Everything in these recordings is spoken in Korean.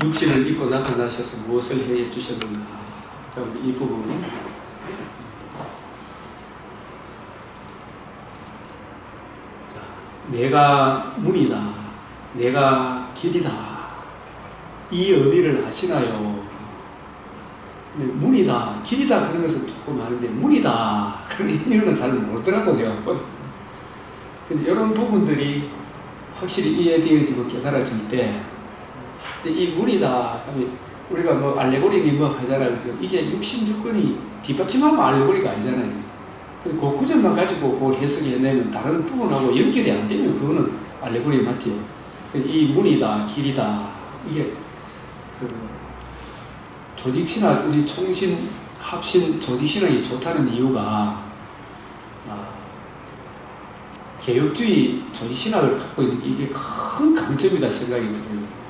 육신을 입고 나타나셔서 무엇을 해 주셨는가. 이 부분. 내가 문이다. 내가 길이다. 이 의미를 아시나요? 문이다, 길이다 그런 것은 조금 아는데 문이다 그런 이유는 잘 모르더라고요. 근데 이런 부분들이 확실히 이해되어지고 깨달아질 때 이 문이다 하면 우리가 뭐 알레고리 뭐 하잖아요. 이게 66권이 뒷받침하면 알레고리가 아니잖아요. 그 구절만 가지고 그 해석이 해내면 다른 부분하고 연결이 안 되면 그거는 알레고리 맞죠. 이 문이다, 길이다, 이게 그 조직신학, 우리 총신, 합신 조직신학이 좋다는 이유가 개혁주의 조직신학을 갖고 있는 이게 큰 강점이다 생각이 들어요.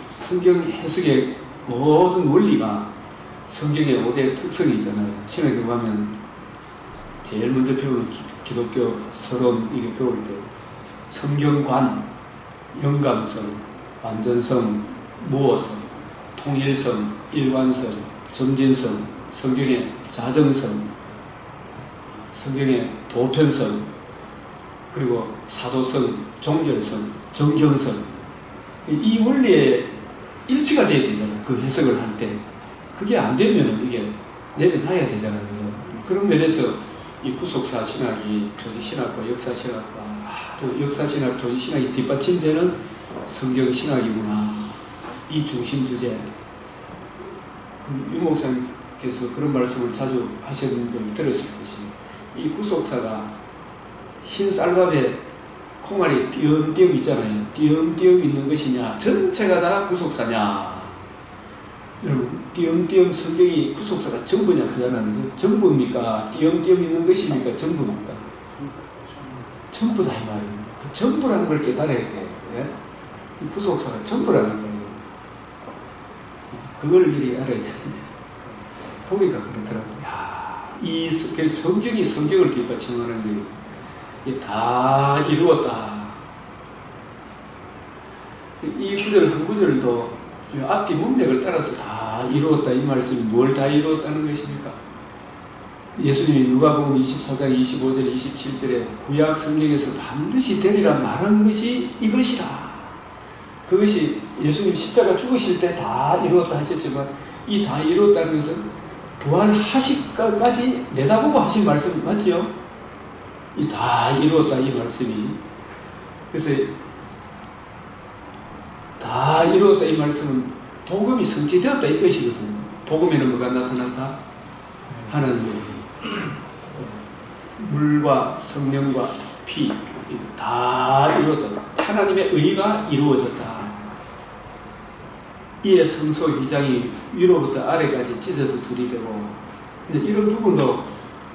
성경 해석의 모든 원리가 성경의 5대 특성이 있잖아요. 신학에 가면 제일 먼저 배우는 기독교 서론 이게 배울 때 성경관, 영감성, 완전성, 무어성, 통일성, 일관성, 점진성, 성경의 자정성, 성경의 보편성, 그리고 사도성, 종결성, 정경성, 이 원리에 일치가 돼야 되잖아요. 그 해석을 할 때. 그게 안 되면 이게 내려놔야 되잖아요. 그죠? 그런 면에서 이 구속사 신학이 조직신학과 역사신학과 또 역사신학, 조직신학이 뒷받침되는 성경신학이구나. 이 중심 주제. 유 목사님께서 그런 말씀을 자주 하시는 걸 들었을 것입니다. 이 구속사가 흰 쌀밥에 콩알이 띄엄띄엄 있잖아요. 띄엄띄엄 있는 것이냐, 전체가 다 구속사냐. 여러분, 띄엄띄엄 성경이 구속사가 전부냐 그러잖아요. 전부입니까? 띄엄띄엄 있는 것입니까? 전부입니까? 전부다 이 말입니다. 그 전부라는 걸 깨달아야 돼요. 예? 이 구속사가 전부라는 거예요. 그걸 미리 알아야 돼요. 보니까 그렇더라고요. 야, 이 성경이 성경을 뒷받침하는 거예요. 이게 다 이루었다. 이 구절 한 구절도 앞뒤 문맥을 따라서 다 이루었다. 이 말씀이 뭘 다 이루었다는 것입니까? 예수님이 누가복음 24장 25절 27절에 구약 성경에서 반드시 되리라 말한 것이 이것이다. 그것이 예수님 십자가 죽으실 때 다 이루었다 하셨지만 이 다 이루었다는 것은 부활하시까지 내다보고 하신 말씀 맞지요? 이 다 이루었다 이 말씀이. 그래서 다 이루었다 이 말씀은 복음이 성취되었다 이 뜻이거든요. 복음에는 뭐가 나타났다? 하나님의 물과 성령과 피 다 이루었다. 하나님의 의가 이루어졌다. 이에 성소 휘장이 위로부터 아래까지 찢어도 둘이 되고, 근데 이런 부분도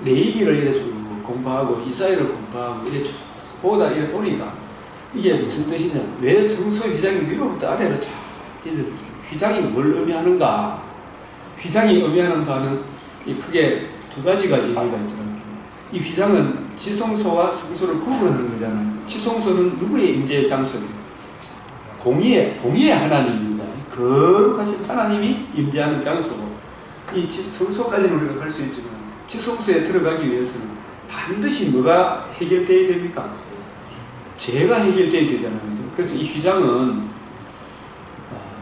레위기를 이래 쭉 공부하고 이사야를 공부하고 이래 쭉 보다 이래 보니까 이게 무슨 뜻이냐? 왜 성소 휘장이 위로부터 아래로 쫙 찢어졌을까? 휘장이 뭘 의미하는가? 휘장이 의미하는 바는 크게 두 가지가 의미가 있더라고요. 이 휘장은 지성소와 성소를 구분하는 거잖아요. 지성소는 누구의 임재의 장소예요? 공의의 하나님입니다. 거룩하신 하나님이 임재하는 장소고, 이 성소까지는 우리가 갈 수 있지만 지성소에 들어가기 위해서는 반드시 뭐가 해결되어야 됩니까? 죄가 해결되어야 되잖아요. 그래서 이 휘장은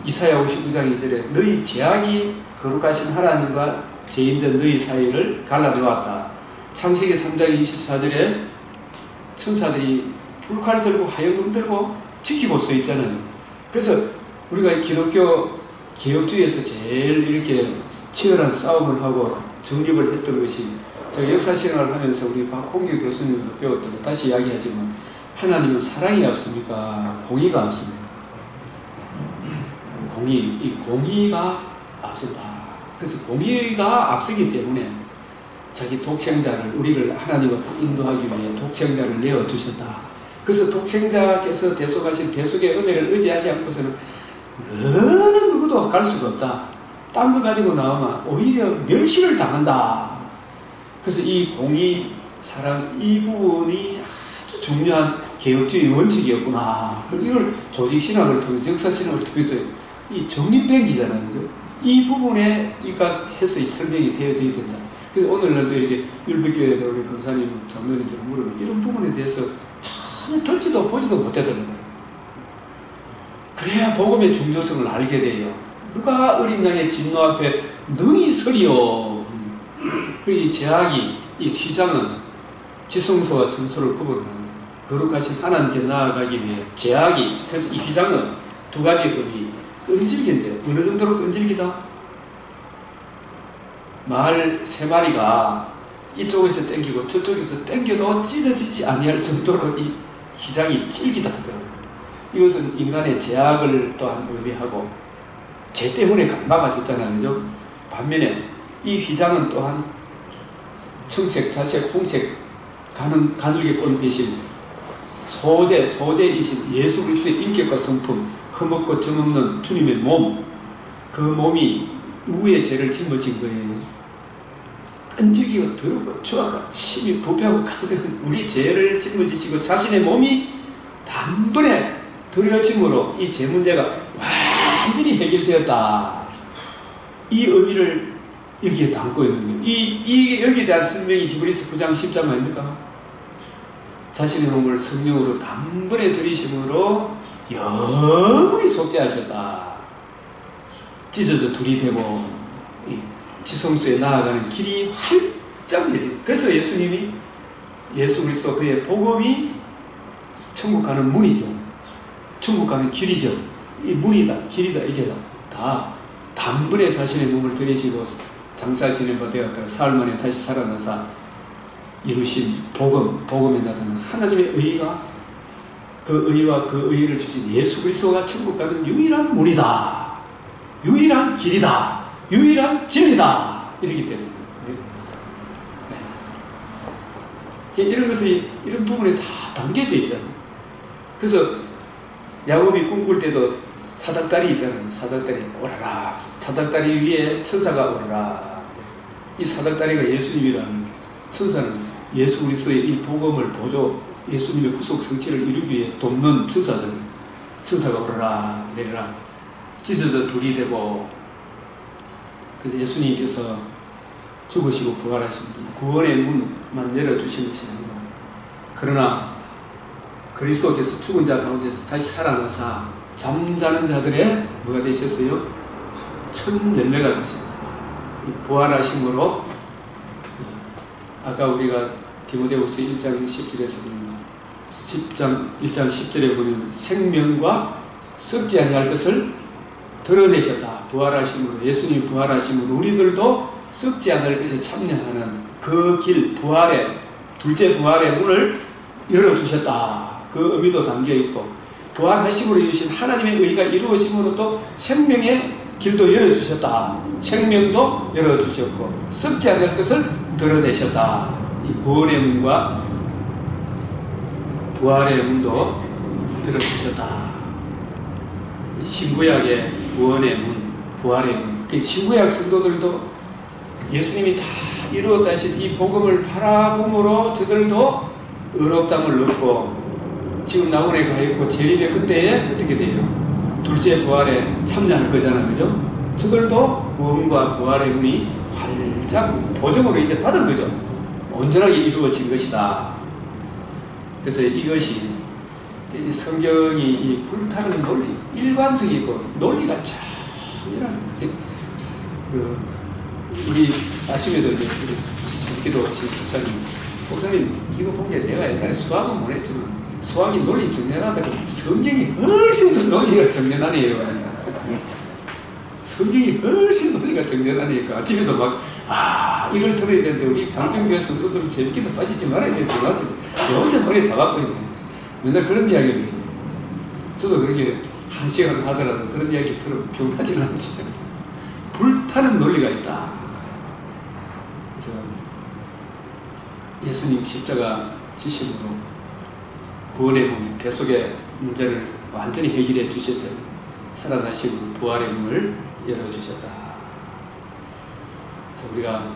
이사야 59장 2절에 너희 죄악이 거룩하신 하나님과 죄인된 너희 사이를 갈라놓았다. 창세기 3장 24절에 천사들이 불칼 들고 화염금 들고 지키고 서 있잖아요. 그래서 우리가 기독교 개혁주의에서 제일 이렇게 치열한 싸움을 하고 정립을 했던 것이, 제가 역사신학을 하면서 우리 박홍규 교수님도 배웠던 거 다시 이야기하지만, 하나님은 사랑이 앞섭니까? 공의가 앞섭니까? 이 공의가 앞선다. 그래서 공의가 앞서기 때문에 자기 독생자를, 우리를 하나님 앞으로 인도하기 위해 독생자를 내어주셨다. 그래서 독생자께서 대속하신 대속의 은혜를 의지하지 않고서는 어느 누구도 갈 수가 없다. 딴 거 가지고 나오면 오히려 멸시를 당한다. 그래서 이 공의, 사랑, 이 부분이 아주 중요한 개혁주의 원칙이었구나. 이걸 조직신학을 통해서, 역사신학을 통해서 이 정립된 기잖아요. 그죠? 이 부분에 입각해서 설명이 되어져야 된다. 그래서 오늘날도 이렇게 율법교회에다 우리 권사님, 장로님들 물으면 이런 부분에 대해서 전혀 듣지도 보지도 못하더라고요. 그래야 복음의 중요성을 알게 돼요. 누가 어린 양의 진노 앞에 능히 서리요. 이 제약이, 이 휘장은 지성소와 성소를 구분하는 거룩하신 하나님께 나아가기 위해 제약이, 그래서 이 휘장은 두 가지 의미. 끈질긴데 어느 정도로 끈질기다? 말 세 마리가 이쪽에서 당기고 저쪽에서 당겨도 찢어지지 아니할 정도로 이 휘장이 질기다 하더라고요. 이것은 인간의 제약을 또한 의미하고 죄 때문에 막아줬잖아요. 그죠? 반면에 이 휘장은 또한 청색, 자색, 홍색 가늘게 꼰 대신 소재이신 예수 그리스도의 인격과 성품, 흠없고 점없는 주님의 몸, 그 몸이 누구의 죄를 짊어진 거예요? 끈질기고 더럽고 추악하고 심히 부패하고 가세한 우리 죄를 짊어지시고 자신의 몸이 단번에 들여짐으로 이 죄 문제가 완전히 해결되었다. 이 의미를 여기에 담고 있는 거예요. 여기에 대한 설명이 히브리서 9장 10장 아닙니까? 자신의 몸을 성령으로 단번에 들이심으로 영원히 속죄하셨다. 찢어져 둘이 되고 지성소에 나아가는 길이 활짝 열려. 그래서 예수님이 예수 그리스도 그의 복음이 천국 가는 문이죠. 천국 가는 길이죠. 이 문이다, 길이다, 이게 다 단번에 자신의 몸을 들이시고 장사 지낸 바 되었다가 사흘 만에 다시 살아나사 이루신 복음에 나타나는 하나님의 의가, 그 의와 그 의를 주신 예수 그리스도가 천국 가는 유일한 문이다, 유일한 길이다, 유일한 진리다, 이렇기 때문에 이런 것이 이런 부분에 다 담겨져 있잖아요. 그래서 야곱이 꿈꿀 때도 사닥다리 있잖아요. 사닥다리 오라라, 사닥다리 위에 천사가 오라라. 이 사닥다리가 예수님이라는, 천사는 예수 그리스도의 이 복음을 보조, 예수님의 구속 성취를 이루기 위해 돕는 천사잖아요. 천사가 오라라 내려라, 찢어져 둘이 되고. 그래서 예수님께서 죽으시고 부활하신 구원의 문만 열어주시는 것이 아니라, 그러나 그리스도께서 죽은 자 가운데서 다시 살아나사 잠자는 자들의 뭐가 되셨어요? 첫 열매가 되셨다. 부활하심으로, 아까 우리가 디모데후서 1장 10절에서 보면 1장 10절에 보면 생명과 썩지 아니할 것을 드러내셨다. 부활하심으로, 예수님이 부활하심으로 우리들도 썩지 않을 것에 참여하는 그 길, 부활의, 둘째 부활의 문을 열어주셨다. 그 의미도 담겨있고, 부활하심으로 이루신 하나님의 의가 이루어짐으로 또 생명의 길도 열어주셨다. 생명도 열어주셨고 썩지 않을 것을 드러내셨다. 이 구원의 문과 부활의 문도 열어주셨다. 신구약의 구원의 문, 부활의 문, 신구약 성도들도 예수님이 다 이루었다 하신 이 복음을 바라봄으로 저들도 의롭다함을 얻고 지금 낙원에 가 있고 재림의 그때에 어떻게 돼요? 둘째 부활에 참여할 거잖아요. 그죠? 저들도 구원과 부활의 문이 활짝 보증으로 이제 받은 거죠. 온전하게 이루어진 것이다. 그래서 이것이 이 성경이 이 불타는 논리, 일관성이 있고 논리가 참이라는 우리 아침에도 이제 우리 기도 목사님 이거 본 게 내가 옛날에 수학은 못했지만 수학이 논리 정연하다고 성경이 훨씬 더 논리가 정연하네요. 성경이 훨씬 논리가 정연하니까 아침에도 막 이걸 들어야 되는데 우리 강평교회 성도들은 재밌게도 빠지지 말아야 되는데 혼자 머리에 다 갖고 있네. 맨날 그런 이야기를 해요. 저도 그렇게 한 시간 하더라도 그런 이야기 들으면 병하지는 않지. 불타는 논리가 있다. 그래서 예수님 십자가 지심으로 구원의 문, 대속의 문제를 완전히 해결해 주셨잖아요. 살아나심으로 부활의 문을 열어주셨다. 그래서 우리가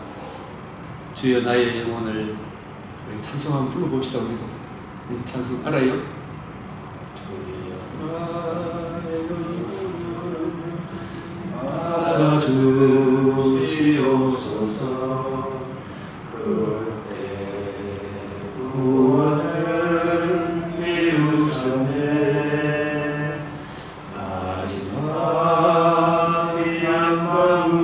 주여 나의 영혼을 찬송 한번 불러봅시다. 우리도 찬송 알아요? 주여 나의 영혼을 주시옵소서. 그때 구원을 이루셨네. 마지막 피한방울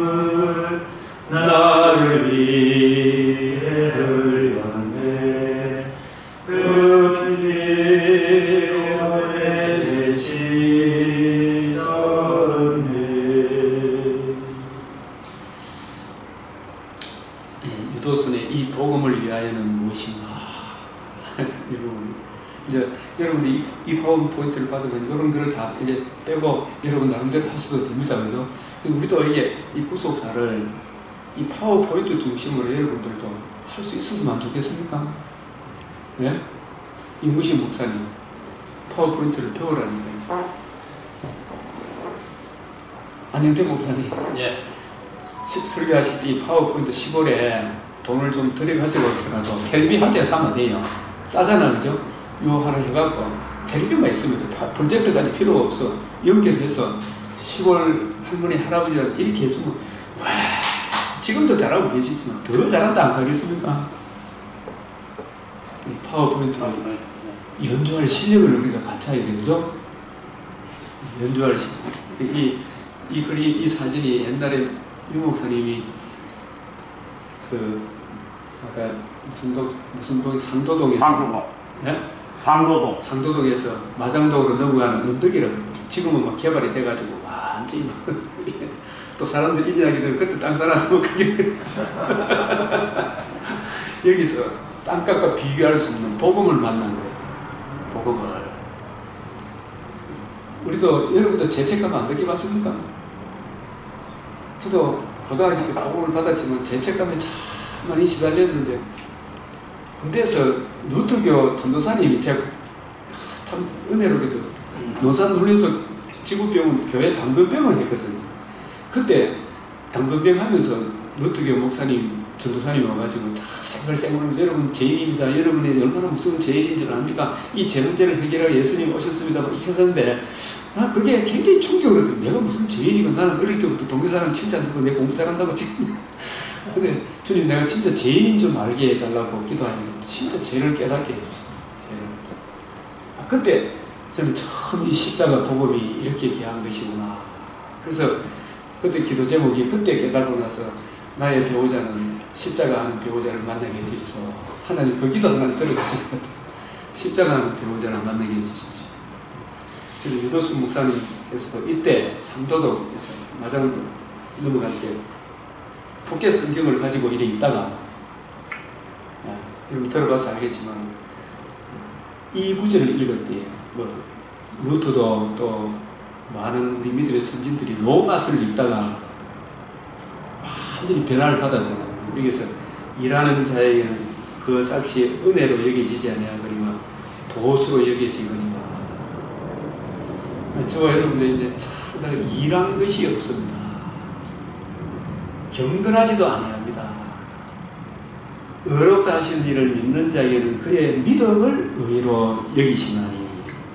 나를 위해 흘렸네. 그 피 오래 씻었네. 유도선의 이 복음을 위하여는 무엇인가? 이제 여러분들이 이 파워포인트를 받으면 이런 거를 다 이제 빼고 여러분 나름대로 하셔도 됩니다. 그죠? 우리도 이게 이 구속사를 이 파워포인트 중심으로 여러분들도 할 수 있었으면 좋겠습니까? 예? 이무신 목사님 파워포인트를 배우라니까요. 안영태 목사님, 예. 설교하실 때 이 파워포인트 10월에 돈을 좀 들여가지고서라도 텔레비 한 대 사면 돼요. 싸잖아, 그죠? 요 하나 해갖고 텔레비만 있으면 프로젝터까지 필요가 없어. 연결해서 10월 할머니 할아버지랑 이렇게 해주면 와, 지금도 잘하고 계시지만 더 잘한다 안 가겠습니까? 이 파워포인트를 연주할 실력을 우리가 갖춰야 되죠. 연주할 실력. 이 그림, 이 사진이 옛날에 유 목사님이 그 아까 무슨 동 상도동에서 상도동. 예? 상도동에서 마장동으로 넘어가는 언덕이라고. 지금은 막 개발이 돼가지고 완전히 또 사람들 이야기들 그때 땅 사놨으면 그게 여기서 땅값과 비교할 수 없는 복음을 만난 거예요. 복음을. 우리도 여러분도 죄책감 안 느껴봤습니까? 저도 고등학교 때 복음을 받았지만 죄책감에 참 많이 시달렸는데 군대에서 누트교 전도사님이 제가 참 은혜로게도 논산 눌려서 지구병원 교회 당근병을 했거든요. 그때 당근병 하면서 누트교 목사님 전도사님이 와가지고 생글생글 여러분 죄인입니다. 여러분이 얼마나 무서운 죄인인 줄 압니까? 이 죄 문제를 해결하러 예수님 오셨습니다. 이렇게 하셨는데 그게 굉장히 충격이거든요. 내가 무슨 죄인이고 나는 어릴 때부터 동네 사람 칭찬 듣고 내가 공부 잘한다고 지금 근데 주님 내가 진짜 죄인인 줄 알게 해달라고 기도하니까 진짜 죄를 깨닫게 해주셨어요. 죄를. 그때 저는 처음 이 십자가 복음이 이렇게 귀한 것이구나. 그래서 그때 기도 제목이 그때 깨닫고 나서 나의 배우자는 십자가 하는 배우자를 만나게 해주셔서 하나님 그 기도 하나 들어주신 것 같아요. 십자가 하는 배우자를 만나게 해주십시오. 그래서 유도순 목사님께서도 이때 상도동에서 마장 넘어갈 때 포켓 성경을 가지고 이래 있다가 여러분 들어봐서 알겠지만 이 구절을 읽을 때 루터도 또 많은 우리 믿음의 선진들이 로마서를 읽다가 완전히 변화를 받았잖아요. 여기서 일하는 자에게는 그 삭시 은혜로 여겨지지 아니하거니와 도수로 여겨지거니와. 저와 여러분들 이제 참 일한 것이 없습니다. 경건하지도 아니합니다. 의롭다 하신 이를 믿는 자에게는 그의 믿음을 의로 여기시나니.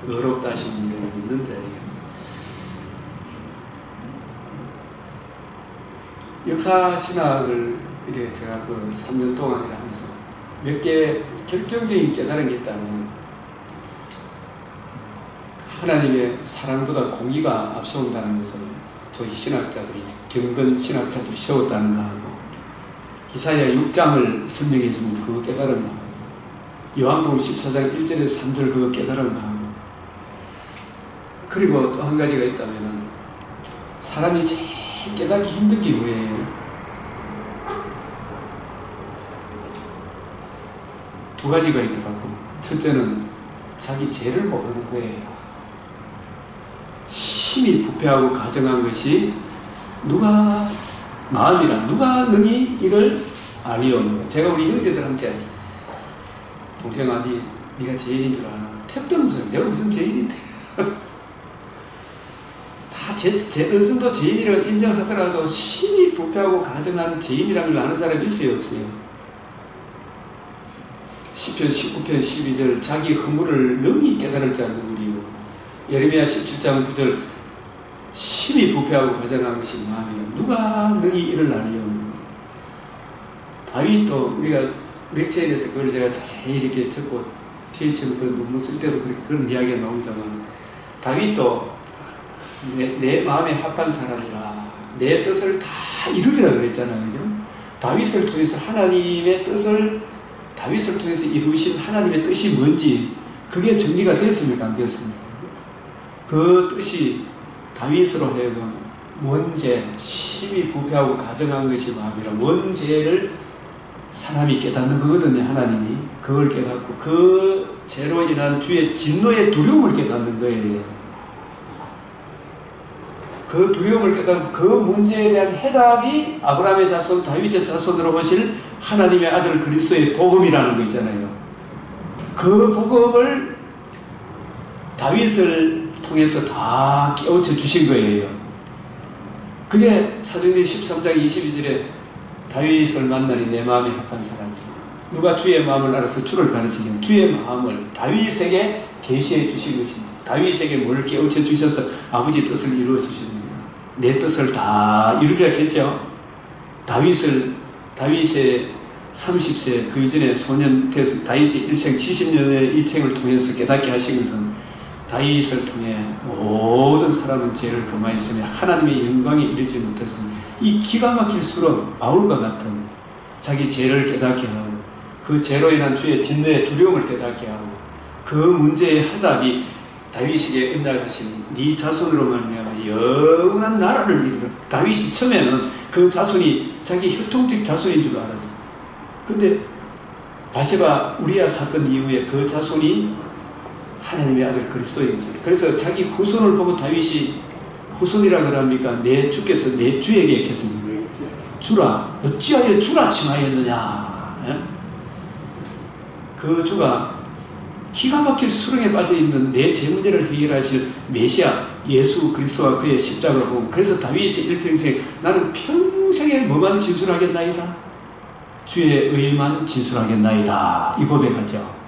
의롭다 하신 이를 믿는 자에게. 역사신학을 이렇게 제가 그 3년 동안 하면서 몇 개 결정적인 깨달은 게 있다면 하나님의 사랑보다 공의가 앞서온다는 것을 조지신학자들이 경건신학자들이 세웠다는 거 하고 이사야 6장을 설명해 주는 그 깨달은 거 하고 요한복음 14장 1절에서 3절 그 깨달은 거 하고 그리고 또 한 가지가 있다면 사람이 제일 깨닫기 힘든 게 뭐예요? 두 가지가 있더라고. 첫째는 자기 죄를 모르는 거예요. 심히 부패하고 가정한 것이 누가 마음이라 누가 능히 이를 아리오노. 제가 우리 형제들한테 동생아 네가 죄인인 줄 아나? 택도 없는 소리. 내가 무슨 죄인인데? 다 어느 정도 죄인이라고 인정하더라도 심히 부패하고 가정한 죄인이라는 걸 아는 사람이 있어요, 없어요? 시편 19편 12절 자기 허물을 능히 깨달을 자는 우리요. 예레미야 17장 9절 심히 부패하고 가증한 것이 마음이라 누가 능히 이를 나리요. 다윗도 우리가 맥체인에서 그걸 제가 자세히 이렇게 적고 뒤에 그 논문 쓸 때도 그런 이야기가 나옵니다만, 다윗도 내 마음에 합한 사람이라 내 뜻을 다 이루리라 그랬잖아요. 그죠? 다윗을 통해서 하나님의 뜻을, 다윗을 통해서 이루신 하나님의 뜻이 뭔지 그게 정리가 되었습니까? 안 되었습니까? 그 뜻이 다윗으로 하여금 원죄, 심히 부패하고 가증한 것이 마음이라 원죄를 사람이 깨닫는 거거든요. 하나님이 그걸 깨닫고 그 죄로 인한 주의 진노의 두려움을 깨닫는 거예요. 그 두려움을 깨닫고 그 문제에 대한 해답이 아브라함의 자손, 다윗의 자손으로 오실 하나님의 아들 그리스도의 복음이라는 거 있잖아요. 그 복음을 다윗을 통해서 다 깨우쳐 주신 거예요. 그게 사도행전 13장 22절에 다윗을 만나니 내 마음이 합한 사람, 누가 주의 마음을 알아서 주를 가르치면 주의 마음을 다윗에게 계시해 주신 것입니다. 다윗에게 뭘 깨우쳐 주셔서 아버지 뜻을 이루어 주시느냐, 내 뜻을 다 이루리라 했죠. 다윗의 30세 그 이전에 소년 돼서 다윗의 일생 70년의 이생을 통해서 깨닫게 하신 것은 다윗을 통해 모든 사람은 죄를 범하였으며 하나님의 영광에 이르지 못했으니 이 기가 막힐 수로 바울과 같은 자기 죄를 깨닫게 하고 그 죄로 인한 주의 진노의 두려움을 깨닫게 하고 그 문제의 해답이 다윗에게 은약하신 네 자손으로 말미암아 영원한 나라를 이루라. 다윗이 처음에는 그 자손이 자기 혈통적 자손인 줄 알았어. 근데 바세바 우리아 사건 이후에 그 자손이 하나님의 아들 그리스도인 것을, 그래서 자기 후손을 보고 다윗이 후손이라 그럽니까? 내 주께서 내 주에게 했습니다. 주라, 어찌하여 주라 칭하였느냐. 예? 그 주가 기가 막힐 수렁에 빠져있는 내 죄 문제를 해결하실 메시아 예수 그리스도와 그의 십자가를 보고, 그래서 다윗이 일평생 나는 평생에 뭐만 진술하겠나이다? 주의 의만 진술하겠나이다. 이 고백하죠.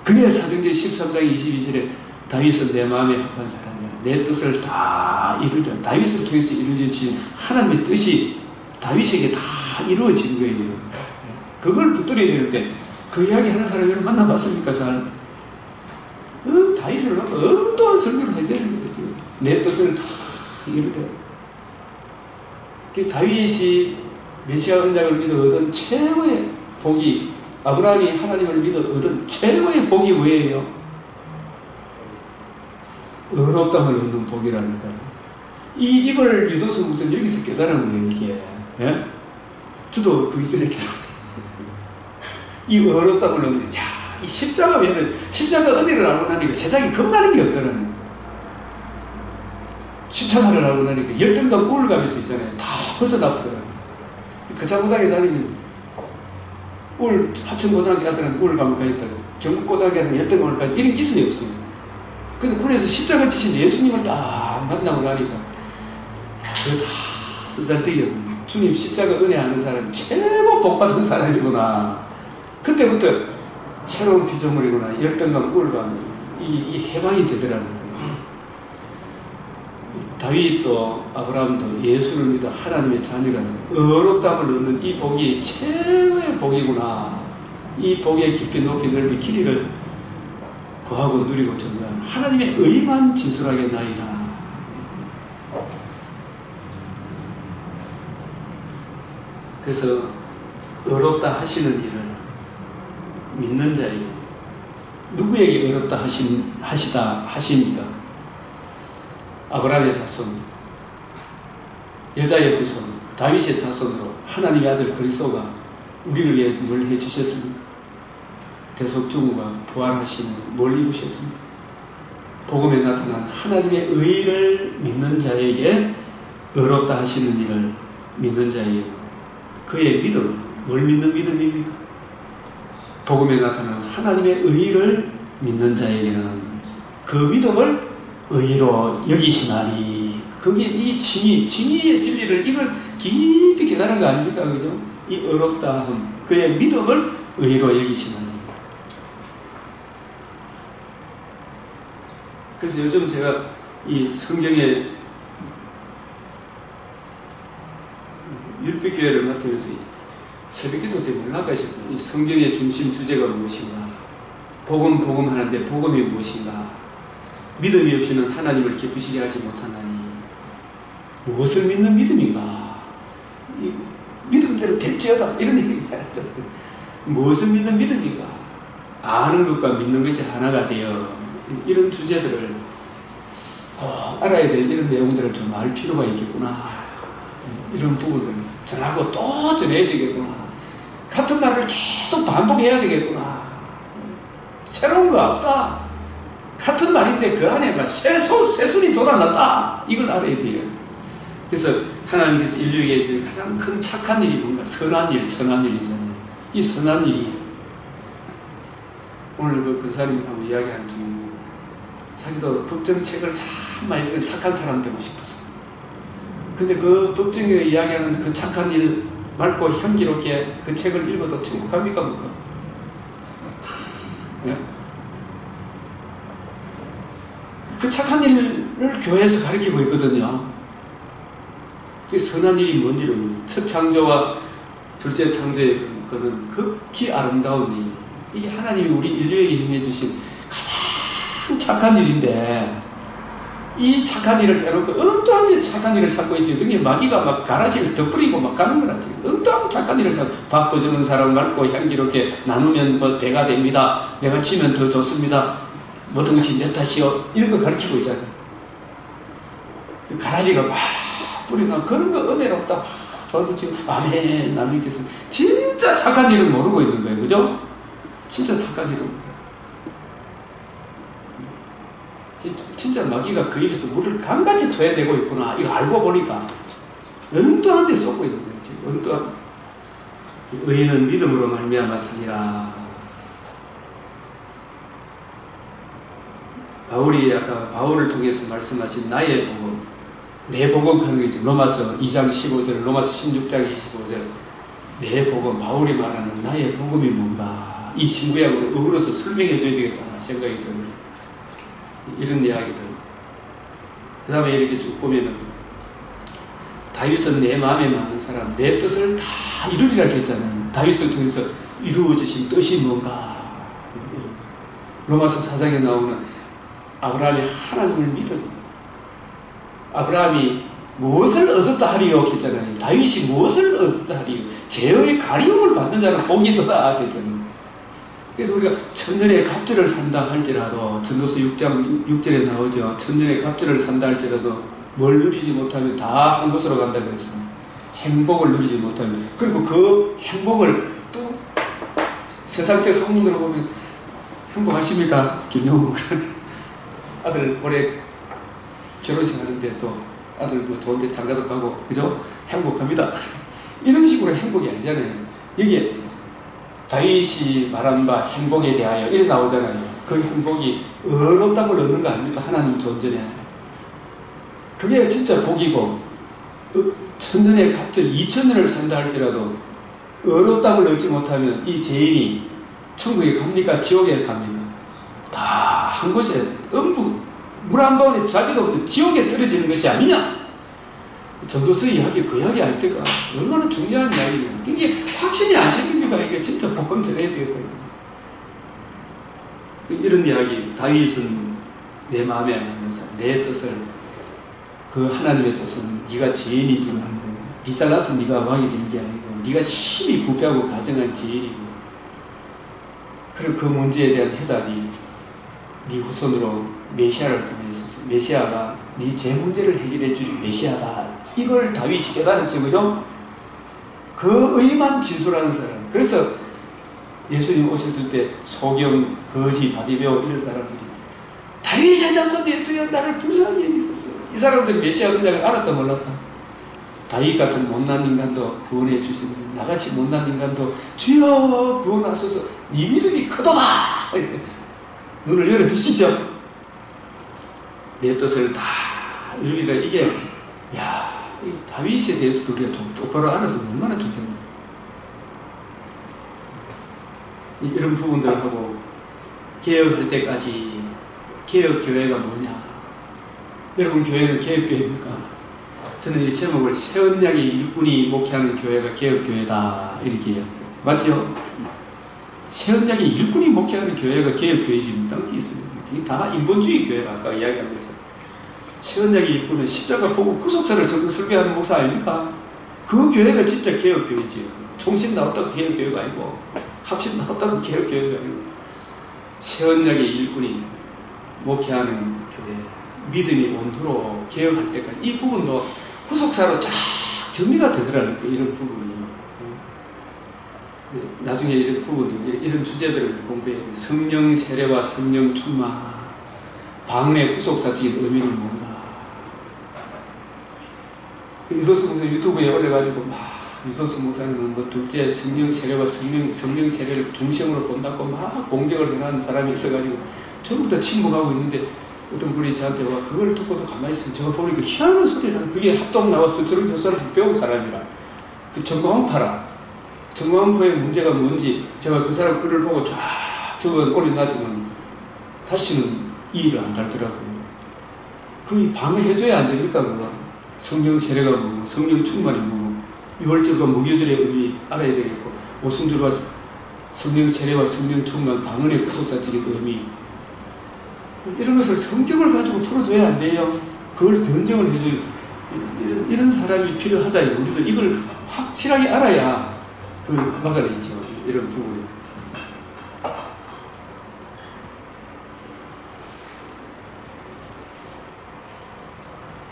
그게 사도행전 13장 22절에 다윗은 내 마음에 합한 사람이야. 내 뜻을 다 이루려. 다윗을 통해서 이루어진 하나님의 뜻이 다윗에게 다 이루어진 거예요. 그걸 붙들어야 되는데 그 이야기 하는 사람 여러분 만나봤습니까? 잘? 다윗을 놓고 엉뚱한 설교를 해야 되는 거지. 내 뜻을 다 이루려. 다윗이 메시아 언약을 믿어 얻은 최고의 복이, 아브라함이 하나님을 믿어 얻은 최고의 복이 뭐예요? 의롭다함을 얻는 복이라는 거예요. 이걸 유도서 무슨 여기서 깨달은 거예요, 이게. 예? 저도 그 이전에 깨달았어요. 이 의롭다함을 얻는, 야, 이 십자가 외에는, 십자가 은혜를 알고 나니까 세상에 겁나는 게 없더라는 거예요. 십자가를 알고 나니까 열등감, 우울감에서 있잖아요. 다 벗어나더라고요. 그 자고등학교 다니면 합천고등학교 아들은 우울감을 가졌다고, 경북고등학교 아들은 열등감을 가졌다고, 이런 게 있으니 없어요. 근데 군에서 십자가 지신 예수님을 딱 만나고 나니까 그거 다 쓰잘데기였네. 주님 십자가 은혜 아는 사람이 최고 복받은 사람이구나. 그때부터 새로운 피조물이구나. 열등감, 우울감, 이 해방이 되더라는 거예요. 다윗도 아브라함도 예수를 믿어 하나님의 자녀라는 의롭다함을 얻는 이 복이 최고의 복이구나. 이 복의 깊이 높이 넓이 길이를 구하고 누리고 전한 하나님의 의만 진술하겠나이다. 그래서 의롭다 하시는 일을 믿는 자에게, 누구에게 의롭다 하십니까? 아브라함의 자손, 여자의 후손, 다윗의 자손으로 하나님의 아들 그리스도가 우리를 위해서 뭘 해주셨습니까? 대속증후가 부활하시는 뭘 이루셨습니까? 복음에 나타난 하나님의 의를 믿는 자에게 의롭다 하시는 일을 믿는 자에게 그의 믿음, 뭘 믿는 믿음입니까? 복음에 나타난 하나님의 의를 믿는 자에게는 그 믿음을 의로 여기시나니, 그게 이 진리의 진리를 이걸 깊이 깨달은 거 아닙니까? 그죠? 이 의롭다함, 그의 믿음을 의로 여기시나니. 그래서 요즘 제가 이 성경에 율법교회를 맡으면서 새벽기도 때문에 나가시고 이 성경의 중심 주제가 무엇인가? 복음 하는데 복음이 무엇인가? 믿음이 없이는 하나님을 기쁘시게 하지 못하나니 무엇을 믿는 믿음인가? 이 믿음대로 될지어다 이런 얘기가 있잖아요. 무엇을 믿는 믿음인가? 아는 것과 믿는 것이 하나가 되어 이런 주제들을 꼭 알아야 될 이런 내용들을 좀 알 필요가 있겠구나. 이런 부분들 전하고 또 전해야 되겠구나. 같은 말을 계속 반복해야 되겠구나. 새로운 거 없다. 같은 말인데 그 안에 막 새순이 돋아났다. 이걸 알아야 돼요. 그래서 하나님께서 인류에게 주신 가장 큰 착한 일이 뭔가? 선한 일이잖아요. 이 선한 일이 오늘 그 근사님하고 이야기하는 중에 자기도 법정책을 참 많이 읽은 착한 사람 되고 싶었어요. 근데 그 법정에 이야기하는 그 착한 일 맑고 향기롭게 그 책을 읽어도 천국 갑니까 못 가? 네? 그 착한 일을 교회에서 가르치고 있거든요. 그 선한 일이 뭔지를 첫 창조와 둘째 창조의 그는 극히 아름다운 일. 이게 하나님이 우리 인류에게 행해 주신 가장 착한 일인데 이 착한 일을 빼놓고 엉뚱한 짓 착한 일을 찾고 있지. 그게 마귀가 막 가라지를 덧뿌리고 막 가는 거라지. 엉뚱한 착한 일을 찾고 밥 거주는 사람 맑고 향기롭게 나누면 뭐 배가 됩니다. 내가 치면 더 좋습니다. 모든 것이 내 탓이요. 이런 거 가르치고 있잖아요. 가라지가 막 뿌리나 그런 거 은혜롭다. 저도 지금 아멘 남님께서 진짜 착한 일을 모르고 있는 거예요. 그죠? 진짜 착한 일을. 진짜 마귀가 그 입에서 물을 강같이 토해내고 있구나. 이거 알고 보니까 엉뚱한 데 쏟고 있는 거예요. 지금 엉뚱한. 의인은 믿음으로 말미암아 살리라. 바울이 아까 바울을 통해서 말씀하신 나의 복음, 내 복음 하는 게 있죠. 로마서 2장 15절, 로마서 16장 25절. 내 복음, 바울이 말하는 나의 복음이 뭔가 이 신구약으로 어그러서 설명해 줘야 되겠다 생각이 들어요. 이런 이야기들. 그 다음에 이렇게 쭉 보면은 다윗은 내 마음에 맞는 사람, 내 뜻을 다 이루리라 했잖아요. 다윗을 통해서 이루어지신 뜻이 뭔가. 로마서 4장에 나오는 아브라함이 하나님을 믿은 아브라함이 무엇을 얻었다 하리요 했잖아요. 다윗이 무엇을 얻었다 하리요. 죄의 가리움을 받는 자는 복이 있도다 했잖아요. 그래서 우리가 천년의 갑절을 산다 할지라도 전도서 6장 6절에 나오죠. 천년의 갑절을 산다 할지라도 뭘 누리지 못하면 다 한 곳으로 간다 그랬어요. 행복을 누리지 못하면. 그리고 그 행복을 또 세상적 학문으로 보면 행복하십니까? 김용훈 목사님 아들 올해 결혼식 하는데 또 아들 뭐 좋은데 장가도 가고 그죠? 행복합니다. 이런 식으로 행복이 아니잖아요. 여기에 다윗이 말한 바 행복에 대하여 이래 나오잖아요. 그 행복이 어렵다고 얻는 거 아닙니까? 하나님 존전에. 그게 진짜 복이고 천년의 갑절 2000년을 산다 할지라도 어렵다고 얻지 못하면 이 죄인이 천국에 갑니까? 지옥에 갑니까? 다 한 곳에 음부 물 한 방울에 자비도 없는 지옥에 떨어지는 것이 아니냐? 전도서 이야기 그 이야기 할 때가 얼마나 중요한 이야기예요. 이게 확신이 안 생깁니까? 이게 진짜 복음 전해야 되겠다. 이런 이야기. 다윗은 내 마음에 안 맞는 사람, 내 뜻을 그 하나님의 뜻은 네가 죄인인 줄 알고 네 잘나서 네가 왕이 된 게 아니고 네가 심히 부패하고 가정한 죄인이고 그리고 그 문제에 대한 해답이 네 후손으로 메시아를 보내서 메시아가 네 죄 문제를 해결해 줄 메시아다. 이걸 다윗이 깨달았죠. 그죠? 그 의만 진술하는 사람. 그래서 예수님 오셨을 때 소경, 거지, 바디메오 이런 사람들이 다윗의 자손 예수여 나를 불쌍히 여기소서. 이 사람들이 메시아 은약을 알았다 몰랐다. 다윗 같은 못난 인간도 구원해 주시는데 나같이 못난 인간도 주여 구원하소서. 네 믿음이 크도다. 눈을 열어주시죠. 내 뜻을 다 이루리라. 이게 야, 이 다윗에 대해서도 우리가 똑바로 알아서 얼마나 좋겠나. 이런 부분들을 하고 개혁할 때까지 개혁교회가 뭐냐. 여러분 교회는 개혁교회입니까? 저는 이 제목을 새언약의 일꾼이 목회하는 교회가 개혁교회다 이렇게 해요. 맞죠? 새언약의 일꾼이 목회하는 교회가 개혁교회지 딴 게 있어요. 이게 다 인본주의 교회라 아까 이야기한 거죠. 새언약의 일꾼은 십자가 보고 구속사를 설교하는 목사 아닙니까? 그 교회가 진짜 개혁교회지. 총신 나왔다고 개혁교회가 아니고 합신 나왔다고 개혁교회가 아니고 새언약의 일꾼이 목회하는 교회, 믿음이 온도로 개혁할 때까지 이 부분도 구속사로 쫙 정리가 되더라는 거 이런 부분이. 나중에 이런 부분들, 이런 주제들을 공부해야 돼. 성령 세례와 성령 충만, 방언의 구속사적인 의미는 뭔가. 유도수 목사 유튜브에 올려가지고 막 유도수 목사님은 뭐 둘째 성령 세례와 성령 세례를 중심으로 본다고 막 공격을 해놓은 사람이 있어가지고 전부 다 침묵하고 있는데 어떤 분이 저한테 와 그걸 듣고도 가만히 있으면 제가 보니까 희한한 소리를 그게 합동 나와서 저런 교사를 배운 사람이라 그 정광파라 정광파의 문제가 뭔지 제가 그 사람 글을 보고 쫙 적어 올려놨더니 다시는 이 일을 안 달더라고요. 그게 방어해줘야 안 됩니까 그거? 성령 세례가 뭐고 성령 충만이 뭐고 유월절과 무교절의 의미 알아야 되겠고 오순절과 성령 세례와 성령 충만 방언의 구속사적인 의미 이런 것을 성경을 가지고 풀어줘야 안 돼요. 그걸 변증을 해줘요. 이런 사람이 필요하다. 우리도 이걸 확실하게 알아야 그걸 막아내죠. 이런 부분이.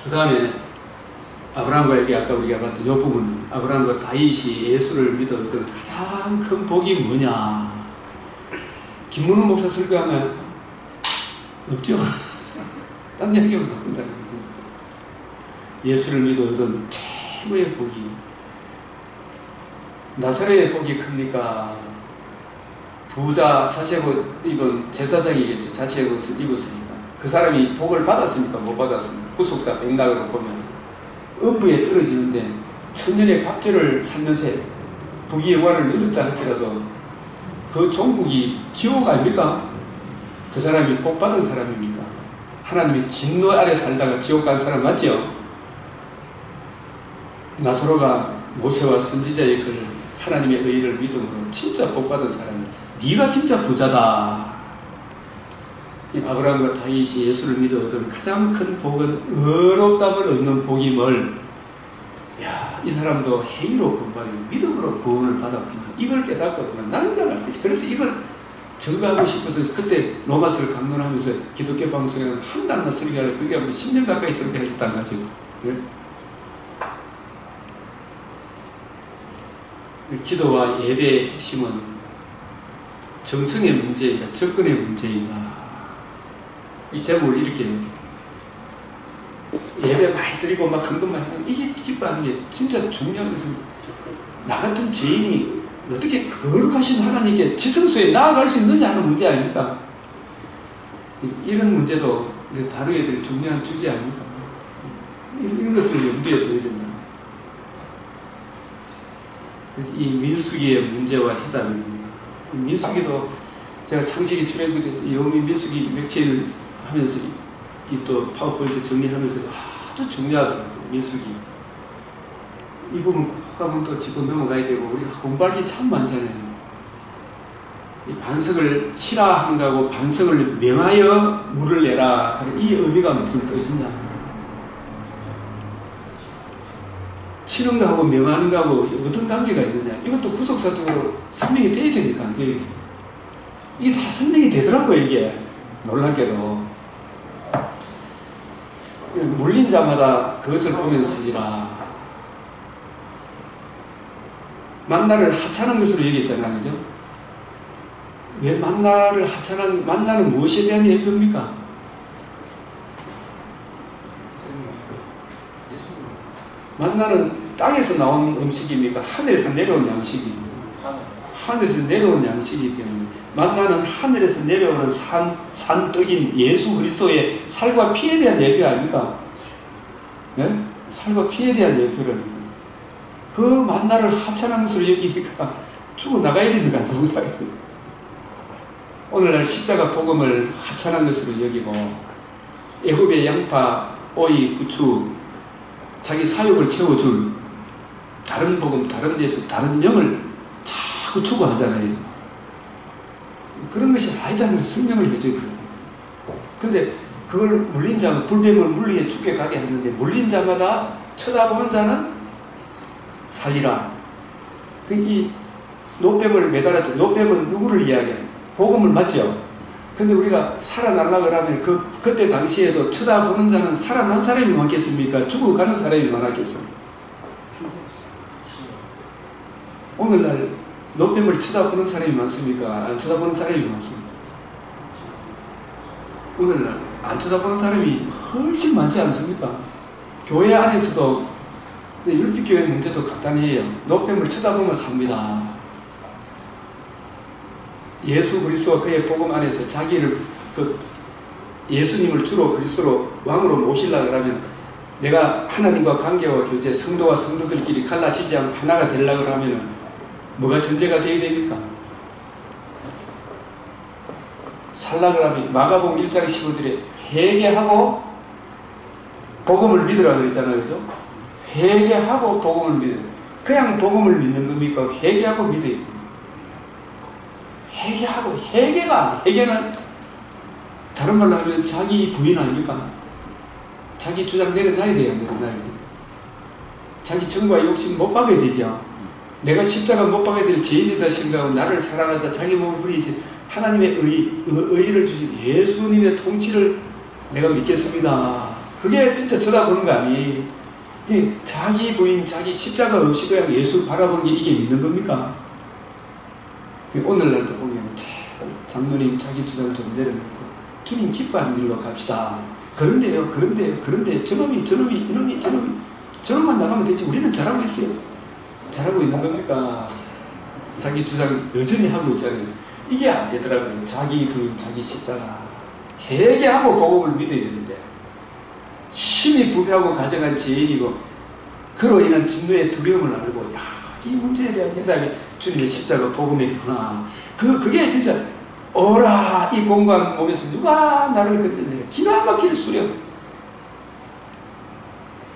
그 다음에 아브라함과 아까 우리가 봤던 이 부분은 아브라함과 다윗이 예수를 믿었던 가장 큰 복이 뭐냐. 김문훈 목사 설교하면 없죠. 딴 얘기하면 나온다는 거죠. 예수를 믿어 얻은 최고의 복이 나사렛의 복이 큽니까? 부자 자색 옷 입은 제사장이겠죠. 자색 옷을 입었으니까 그 사람이 복을 받았습니까? 못 받았습니까? 구속사 맥락으로 보면 음부에 떨어지는데 천년의 갑절을 살면서 부귀 영화를 누렸다 할지라도 그 종국이 지옥 아닙니까? 그 사람이 복 받은 사람입니까? 하나님의 진노 아래 살다가 지옥 간 사람 맞죠? 나사로가 모세와 선지자의 그 하나님의 의를 믿음으로 진짜 복 받은 사람이다. 네가 진짜 부자다. 아브라함과 다윗이 예수를 믿어 얻은 가장 큰 복은 의롭다을 얻는 복이 뭘? 야, 이 사람도 행위로 구원받고 믿음으로 구원을 받았구나. 이걸 깨닫고 난리날 듯이. 그래서 이걸 증거하고 싶어서 그때 로마서를 강론하면서 기독교 방송에 한 달만 설교하려 그게 뭐 10년 가까이 설교하셨다는 거죠. 네? 기도와 예배의 핵심은 정성의 문제인가 접근의 문제인가. 이 제목을 이렇게 예배 많이 드리고 막 헌금만 하는 이게 기뻐하는 게 진짜 중요한 것은 나 같은 죄인이 어떻게 거룩하신 하나님께 지성소에 나아갈 수 있느냐 하는 문제 아닙니까? 이런 문제도 다루어야 될 중요한 주제 아닙니까? 이런 것을 염두에 둬야 된다. 그래서 이 민수기의 문제와 해답입니다. 민수기도 제가 창세기 출애굽기 때 여호미 민수기 맥체를 하면서 이 또 파워포인트 정리하면서 아주 중요하더라고요. 민수기 이 부분 꼭 한번 또 짚고 넘어가야 되고 우리가 공부할 게 참 많잖아요. 이 반석을 치라 하는 거하고 반석을 명하여 물을 내라 이 의미가 무슨 뜻이냐. 치는 거하고 명하는 거하고 어떤 관계가 있느냐. 이것도 구속사적으로 설명이 돼야 됩니까? 안 돼요? 이게 다 설명이 되더라고요. 이게 놀랍게도 물린 자마다 그것을 보면 살리라. 만나를 하찮은 것으로 얘기했잖아요. 그죠? 왜 만나를 하찮은, 만나는 무엇에 대한 예표입니까? 만나는 땅에서 나온 음식입니까? 하늘에서 내려온 양식입니다. 하늘에서 내려온 양식이기 때문에 만나는 하늘에서 내려오는 산떡인 예수 그리스도의 살과 피에 대한 예표 아닙니까? 네? 살과 피에 대한 예표랍니다. 그 만나를 하찮은 것으로 여기니까 죽어나가야 됩니까? 누구다. 오늘날 십자가 복음을 하찮은 것으로 여기고 애굽의 양파, 오이, 후추 자기 사욕을 채워줄 다른 복음, 다른 예수, 다른 영을 자꾸 추구하잖아요. 그런 것이 아니다는 걸 설명을 해줘야 돼요. 그런데 그걸 물린 자는 불뱀을 물리게 죽게 가게 하는데 물린 자마다 쳐다보는 자는 살리라. 이 노뱀을 매달았죠. 노뱀은 누구를 이야기하는? 복음을 맞죠? 근데 우리가 살아나려고 하면 그때 당시에도 쳐다보는 자는 살아난 사람이 많겠습니까? 죽어가는 사람이 많았겠습니까? 오늘날 노뱀을 쳐다보는 사람이 많습니까? 안 쳐다보는 사람이 많습니까? 오늘날 안 쳐다보는 사람이 훨씬 많지 않습니까? 교회 안에서도 율법교회 문제도 간단해요. 노뱀을 쳐다보면 삽니다. 예수 그리스도와 그의 복음 안에서 자기를 예수님을 주로 그리스도로 왕으로 모시려고 하면 내가 하나님과 관계와 교제, 성도와 성도들끼리 갈라지지 않고 하나가 되려고 하면 뭐가 전제가 되어야 됩니까? 살라고 하면 마가복음 1장 15절에 회개하고 복음을 믿으라 그랬잖아요. 그죠? 회개하고 복음을 믿어요. 그냥 복음을 믿는 겁니까? 회개하고 믿어요. 회개하고, 회개는 다른 말로 하면 자기 부인 아닙니까? 자기 주장 내려놔야 돼요. 내려놔야 돼요. 자기 정과 욕심 못 박아야 되죠. 내가 십자가 못 박아야 될 죄인이다 생각하고 나를 사랑하사 자기 몸을 부리신 하나님의 의를 주신 예수님의 통치를 내가 믿겠습니다. 그게 진짜 쳐다보는 거 아니에요. 자기 부인, 자기 십자가 없이 그냥 예수 바라보는 게 이게 믿는 겁니까? 오늘날도 보면 장로님 자기 주장 좀 내려놓고 주님 기뻐하는 길로 갑시다. 그런데요, 저놈이 저놈만 나가면 되지. 우리는 잘하고 있어요. 잘하고 있는 겁니까? 자기 주장 여전히 하고 있잖아요. 이게 안 되더라고요. 자기 부인, 자기 십자가. 회개하고 복음을 믿어야 되는데 심히 부패하고 가정한 죄인이고 그로 인한 진노의 두려움을 알고 이 문제에 대한 해답이 주님의 십자가 복음이구나. 그게 진짜 오라 이 공간 몸에서 누가 나를 건져내요. 기가 막힐 수련.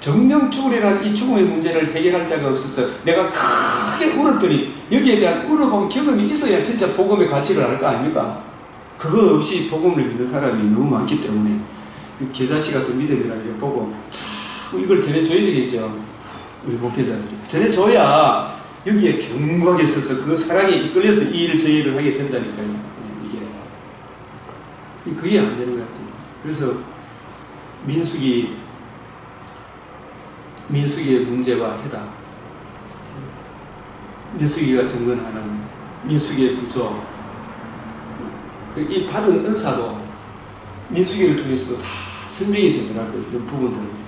정령 죽으리란 이 죽음의 문제를 해결할 자가 없어서 내가 크게 울었더니 여기에 대한 울어본 경험이 있어야 진짜 복음의 가치를 알 거 아닙니까? 그거 없이 복음을 믿는 사람이 너무 많기 때문에 그 계자씨 같은 믿음이라고 보고 자꾸 이걸 전해줘야 되겠죠. 우리 목회자들이 전해줘야 여기에 견고하게 서서 그 사랑에 이끌려서 이 일을 저 일을 하게 된다니까요. 이게 그게 안 되는 것 같아요. 그래서 민수기의 문제와 해답, 민수기가 정건하는 민수기의 구조, 이 받은 은사도 민수기를 통해서도 다 설명이 되더라고요. 이런 부분들은.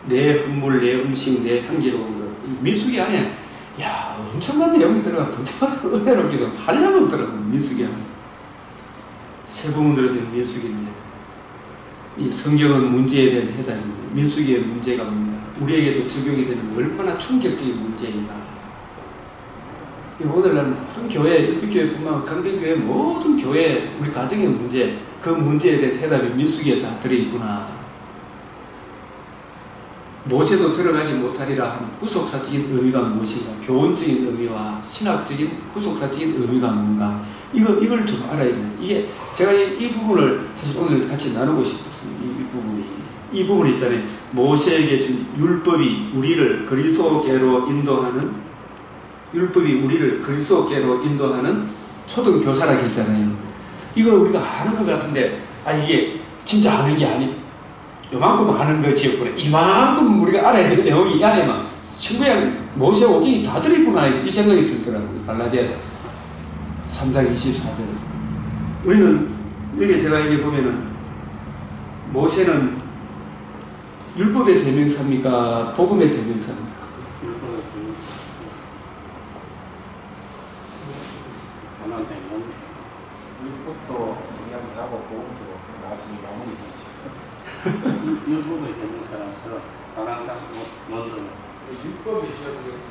내 흠물, 내 음식, 내 향기로운 것. 민수기 안에 엄청난 내용이 들어가 보자마자 은혜롭기도 한량은 없더라고요. 민수기 안에. 세 부분으로 된 민수기인데 이 성경은 문제에 대한 해답인데 민수기의 문제가 뭡니까? 우리에게도 적용이 되는 얼마나 충격적인 문제인가. 오늘날 모든 교회, 율법교회뿐만 아니라 강변교회 모든 교회 우리 가정의 문제, 그 문제에 대한 해답이 민수기에 다 들어있구나. 모세도 들어가지 못하리라 한 구속사적인 의미가 무엇인가, 교훈적인 의미와 신학적인 구속사적인 의미가 뭔가, 이걸 좀 알아야 돼요. 이게 제가 이 부분을 사실 오늘 같이 나누고 싶었습니다. 이 부분이 있잖아요. 모세에게 준 율법이 우리를 그리스도께로 인도하는 초등교사라고 했잖아요. 이거 우리가 아는 것 같은데 이게 진짜 아는 게 아니. 요만큼 아는 것이었구나. 이만큼 우리가 알아야 될 내용이 이 안에만 신구약 모세 오경이 다 들어있구나 이 생각이 들더라고요. 갈라디아서 3장 24절. 우리는 여기 제가 여기 보면은 모세는 율법의 대명사입니까? 복음의 대명사입니까? 율법도 이야기하고 복음도 나중에 마무리 율법의 대명사라서 바람사 먼저 율법이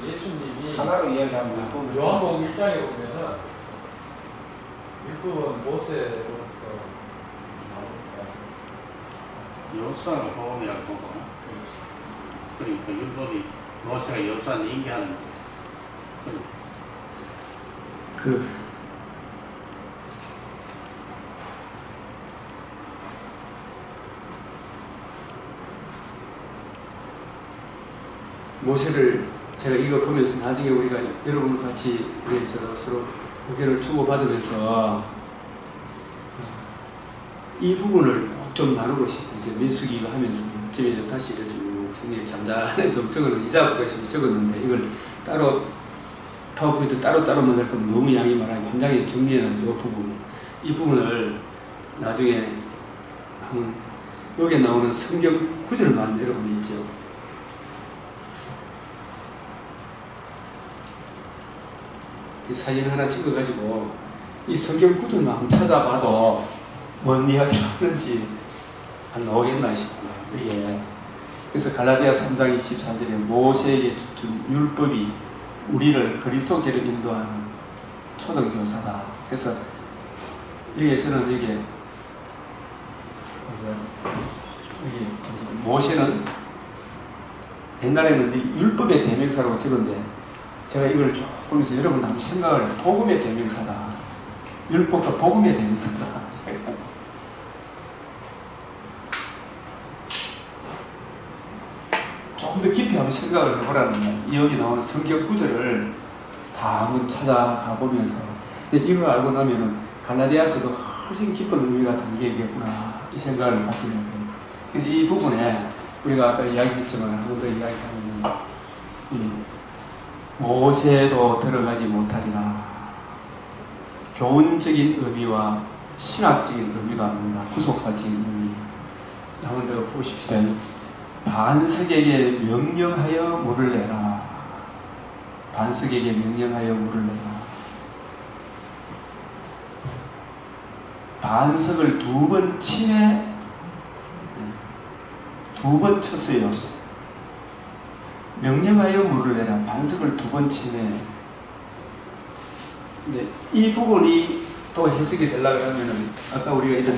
예수님이 하나로 이야기하면 율법을 요한복음 1장에 보면은 율법은 모세로부터 나오니까 역사가 복음이라고 보고 그러니까 율법이 모세가 역사를 인계하는 그 모세를 제가 이거 보면서 나중에 우리가 여러분 같이 서로 의견을 주고받으면서 이 부분을 꼭 좀 나누고 싶어요. 이제 민수기가 하면서 집에 다시 좀 정리해 잠잠하게 좀 적어는 이자부가 지금 적었는데 이걸 따로 파워포인트 따로만 할 거면 너무 양이 많아요. 한 장에 정리해놔서 이 부분을 나중에 한번 여기에 나오는 성경 구절만 여러분이 있죠. 이 사진 하나 찍어가지고 이 성경 구절만 한번 찾아봐도 뭔 이야기를 하는지 안 나오겠나 싶구나. 이게 그래서 갈라디아 3장 24절에 모세에게 준 율법이 우리를 그리스도께로 인도하는 초등교사다. 그래서 여기에서는 여기 모세는 옛날에는 율법의 대명사라고 적은데 제가 이걸 쭉 보면서 여러분 한번 생각을 해요. 복음의 대명사다. 율법과 복음의 대명사다. 조금 더 깊이 한번 생각을 해보라는 거예요. 여기 나오는 성경 구절을 다 한번 찾아가 보면서 근데 이걸 알고 나면은 갈라디아서도 훨씬 깊은 의미가 담겨있겠구나 이 생각을 갖게 되는 거예요. 이 부분에 우리가 아까 이야기했지만 한 번 더 이야기하면 모세도 들어가지 못하리라. 교훈적인 의미와 신학적인 의미가 아닙니다. 구속사적인 의미. 한 번 더 보십시다. 반석에게 명령하여 물을 내라. 반석에게 명령하여 물을 내라. 반석을 두 번 치매 두 번 쳤어요. 명령하여 물을 내라. 반석을 두 번 치매. 근데 이 부분이 또 해석이 되려고 하면은 아까 우리가 이런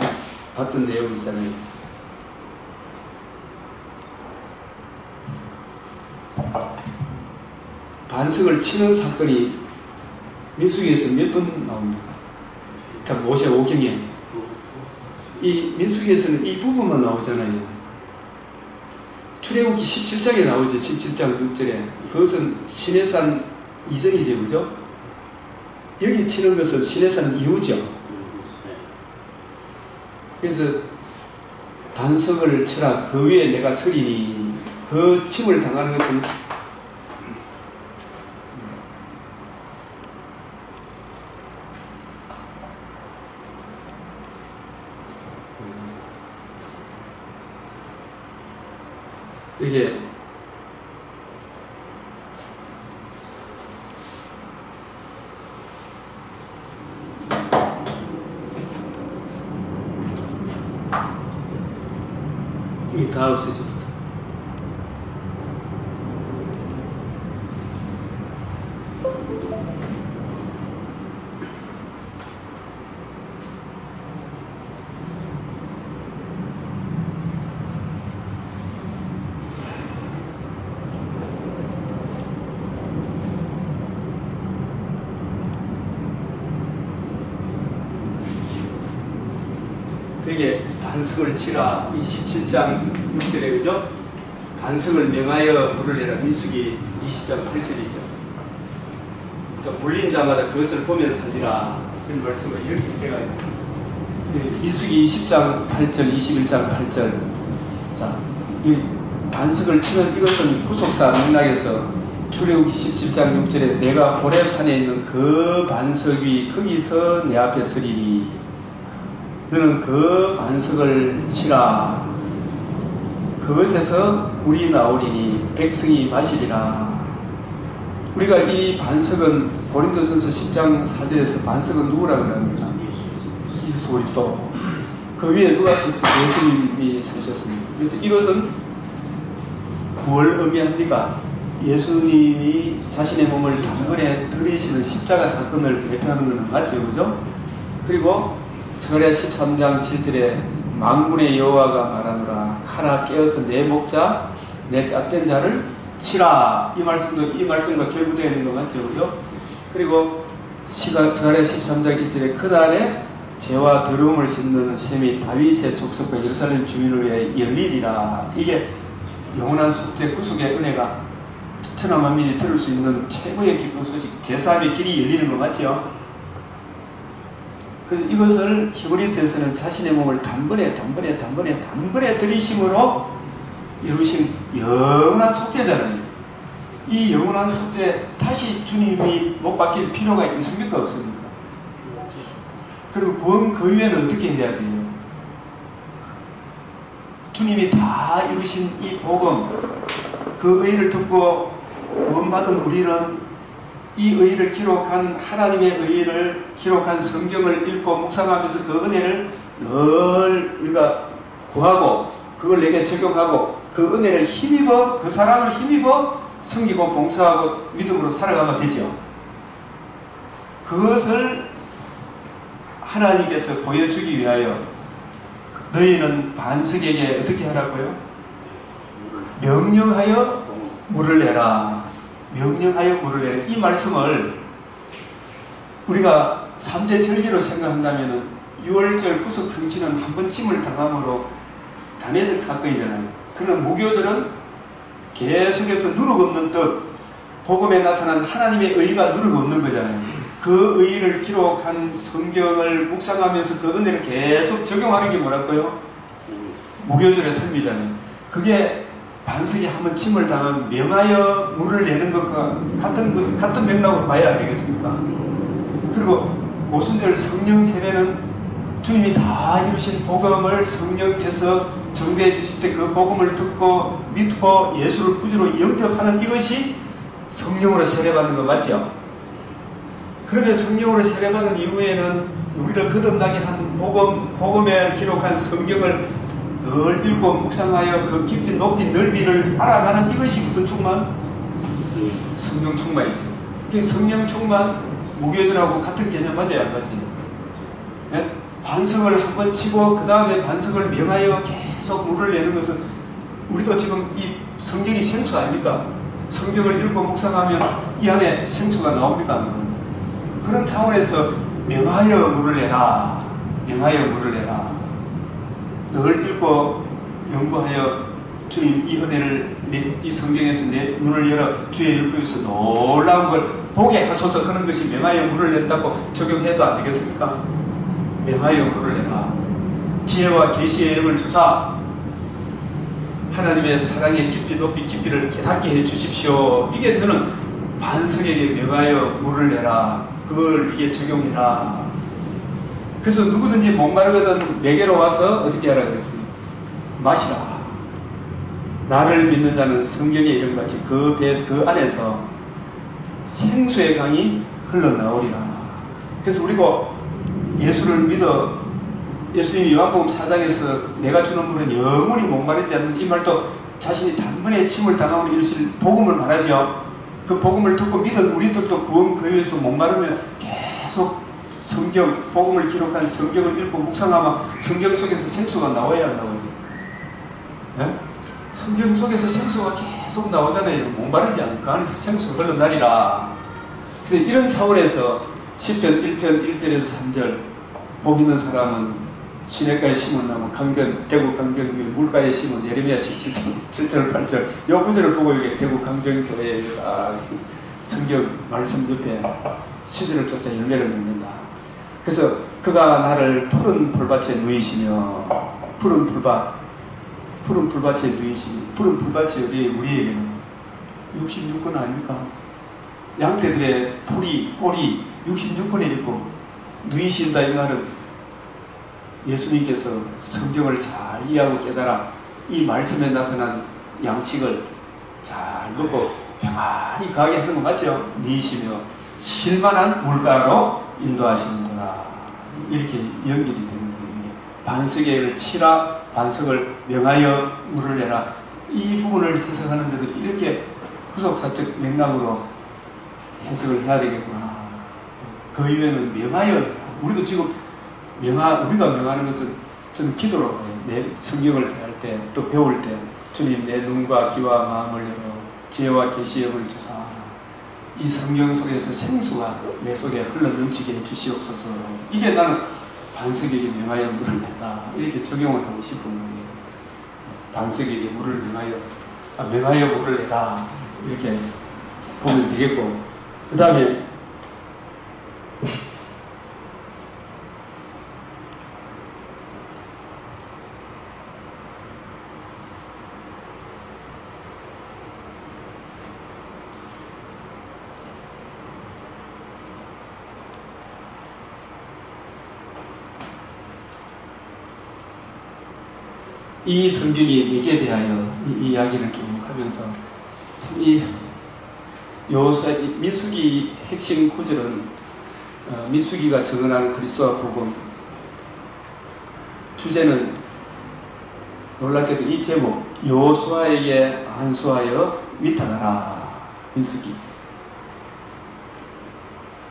봤던 내용 있잖아요. 반석을 치는 사건이 민수기에서 몇 번 나옵니까? 자, 모세 오경에 이 민수기에서는 이 부분만 나오잖아요. 출애굽기 17장에 나오죠. 17장 6절에 그것은 시내산 이전이죠, 그죠? 여기 치는 것은 시내산 이후죠. 그래서 반석을 쳐라 그 위에 내가 서리니 그 침을 당하는 것은 이게 이 다음 세주부터 되게 반석을 치라 이 17장 6절에 그죠? 반석을 명하여 물을 내라 민수기 20장 8절이죠. 또 물린 자마다 그것을 보면 살리라 이런 말씀을 이렇게 해가 민수기 20장 8절 21장 8절 자, 이 반석을 치는 이것은 구속사 맥락에서 출애굽기 17장 6절에 내가 호렙산에 있는 그 반석 위 거기서 내 앞에 서리니 너는 그 반석을 치라. 그것에서 물이 나오리니 백성이 마시리라. 우리가 이 반석은 고린도전서 10장 4절에서 반석은 누구라 그럽니까? 예수 그리스도. 그 위에 누가 섰어요? 예수님이 서셨습니다. 그래서 이것은 뭘 의미합니까? 예수님이 자신의 몸을 단번에 들이시는 십자가 사건을 대표하는 것은 맞죠, 그죠? 그리고 스가랴 13장 7절에 만군의 여호와가 말하노라 카라 깨어서 내 목자 내 짭된 자를 치라. 이 말씀과 결부되어 있는 것 맞죠? 그죠? 그리고 스가랴 13장 1절에 그날에 죄와 더러움을 씻는 셈이 다윗의 족속과 예루살렘 주민을 위해 열리리라. 이게 영원한 속죄 구속의 은혜가 천하 만민이 들을 수 있는 최고의 기쁜 소식, 제사함의 길이 열리는 거 맞죠? 그래서 이것을 히브리서에서는 자신의 몸을 단번에 들이심으로 이루신 영원한 속죄잖아요. 이 영원한 속죄 다시 주님이 못 박힐 필요가 있습니까? 없습니까? 그리고 구원 그 이후에는 어떻게 해야 돼요? 주님이 다 이루신 이 복음, 그 의를 듣고 구원받은 우리는 이 의를 기록한 하나님의 의를 기록한 성경을 읽고 묵상하면서 그 은혜를 늘 우리가 구하고 그걸 내게 적용하고 그 은혜를 힘입어 그 사랑을 힘입어 섬기고 봉사하고 믿음으로 살아가면 되죠. 그것을 하나님께서 보여주기 위하여 너희는 반석에게 어떻게 하라고요? 명령하여 물을 내라. 명령하여 물을 내라. 이 말씀을 우리가 3대 절기로 생각한다면 6월절 구속 성취는 한 번 침을 당함으로 단회적 사건이잖아요. 그러나 무교절은 계속해서 누룩 없는 뜻, 복음에 나타난 하나님의 의가 누룩 없는 거잖아요. 그 의를 기록한 성경을 묵상하면서 그 은혜를 계속 적용하는 게 뭐랄까요? 무교절의 삶이잖아요. 그게 반석이 한번 침을 당하면 명하여 물을 내는 것과 같은 맥락으로 봐야 되겠습니까? 그리고 오순절 성령 세례는 주님이 다 이루신 복음을 성령께서 전개해 주실 때 그 복음을 듣고 믿고 예수를 구주로 영접하는 이것이 성령으로 세례받는 거 맞죠? 그러면 성령으로 세례받은 이후에는 우리를 거듭나게 한 복음에 기록한 성경을 늘 읽고 묵상하여 그 깊이 높이 넓이를 알아가는 이것이 무슨 충만? 성령 충만이죠. 성령 충만 무교절하고 같은 개념 맞아요? 안 맞아요? 예? 반석을 한번 치고 그 다음에 반석을 명하여 계속 물을 내는 것은 우리도 지금 이 성경이 생수 아닙니까? 성경을 읽고 묵상하면 이 안에 생수가 나옵니까? 안 나옵니까? 그런 차원에서 명하여 물을 내라. 명하여 물을 내라. 늘 읽고 연구하여 주님 이 은혜를 이 성경에서 내 눈을 열어 주의 율법에서 놀라운 걸 보게 하소서 하는 것이 명하여 물을 낸다고 적용해도 안 되겠습니까? 명하여 물을 내라. 지혜와 계시의 영을 주사 하나님의 사랑의 깊이 높이 깊이를 깨닫게 해 주십시오. 이게 너는 반석에게 명하여 물을 내라. 그걸 이게 적용해라. 그래서 누구든지 목마르거든 내게로 와서 어떻게 하라 그랬어요? 마시라. 나를 믿는 자는 성경에 이런 것 같이 그 배에서 그 안에서 생수의 강이 흘러나오리라. 그래서 우리가 예수를 믿어 예수님이 요한복음 4장에서 내가 주는 물은 영원히 목마르지 않는 이 말도 자신이 단번에 침을 당함으로 이루실 복음을 말하죠. 그 복음을 듣고 믿은 우리들도 구원 그 위에서도 목마르면 계속 성경, 복음을 기록한 성경을 읽고 묵상하면 성경 속에서 생수가 나와야 안 나와요? 네? 성경 속에서 생수가 계속 나오잖아요. 목마르지 않고 그 안에서 생수가 흘러나리라. 그래서 이런 차원에서 시편 1편 1절에서 3절 복 있는 사람은 시냇가에 심은 나무 강변 대구 강변교회 물가에 심은 예레미야 17절 7절 8절 요 구절을 보고 이게 대구 강변교회에 성경 말씀 옆에 시절을 쫓아 열매를 맺는다. 그래서 그가 나를 푸른 풀밭에 누이시며 푸른 풀밭에 누이시며 푸른 풀밭이 어디에 우리에게는 66권 아닙니까? 양떼들의 뿔이 66권에 있고 누이신다 이 말은 예수님께서 성경을 잘 이해하고 깨달아 이 말씀에 나타난 양식을 잘 먹고 평안히 가게 하는 거 맞죠? 누이시며 실만한 물가로 인도하시는구나. 이렇게 연결이 되는 거예요. 반석을 치라, 반석을 명하여 물을 내라. 이 부분을 해석하는데도 이렇게 후속사적 맥락으로 해석을 해야 되겠구나. 그 이외에는 명하여, 우리도 지금 우리가 명하는 것은 저는 기도로 내 성경을 대할 때 또 배울 때 주님 내 눈과 귀와 마음을 열어 지혜와 계시력을 주사 이 성경 속에서 생수가 내 속에 흘러 넘치게 해주시옵소서. 이게 나는 반석에게 명하여 물을 낸다 이렇게 적용을 하고 싶은 거예요. 반석에게 물을 명하여 물을 내라 이렇게 보면 되겠고, 그 다음에 이 성경이 내게 대하여 이 이야기를 쭉 하면서 참 이 민수기 핵심 구절은 민수기가 증언하는 그리스도와 복음, 주제는 놀랍게도 이 제목 여호수아에게 안수하여 위탁하라. 민수기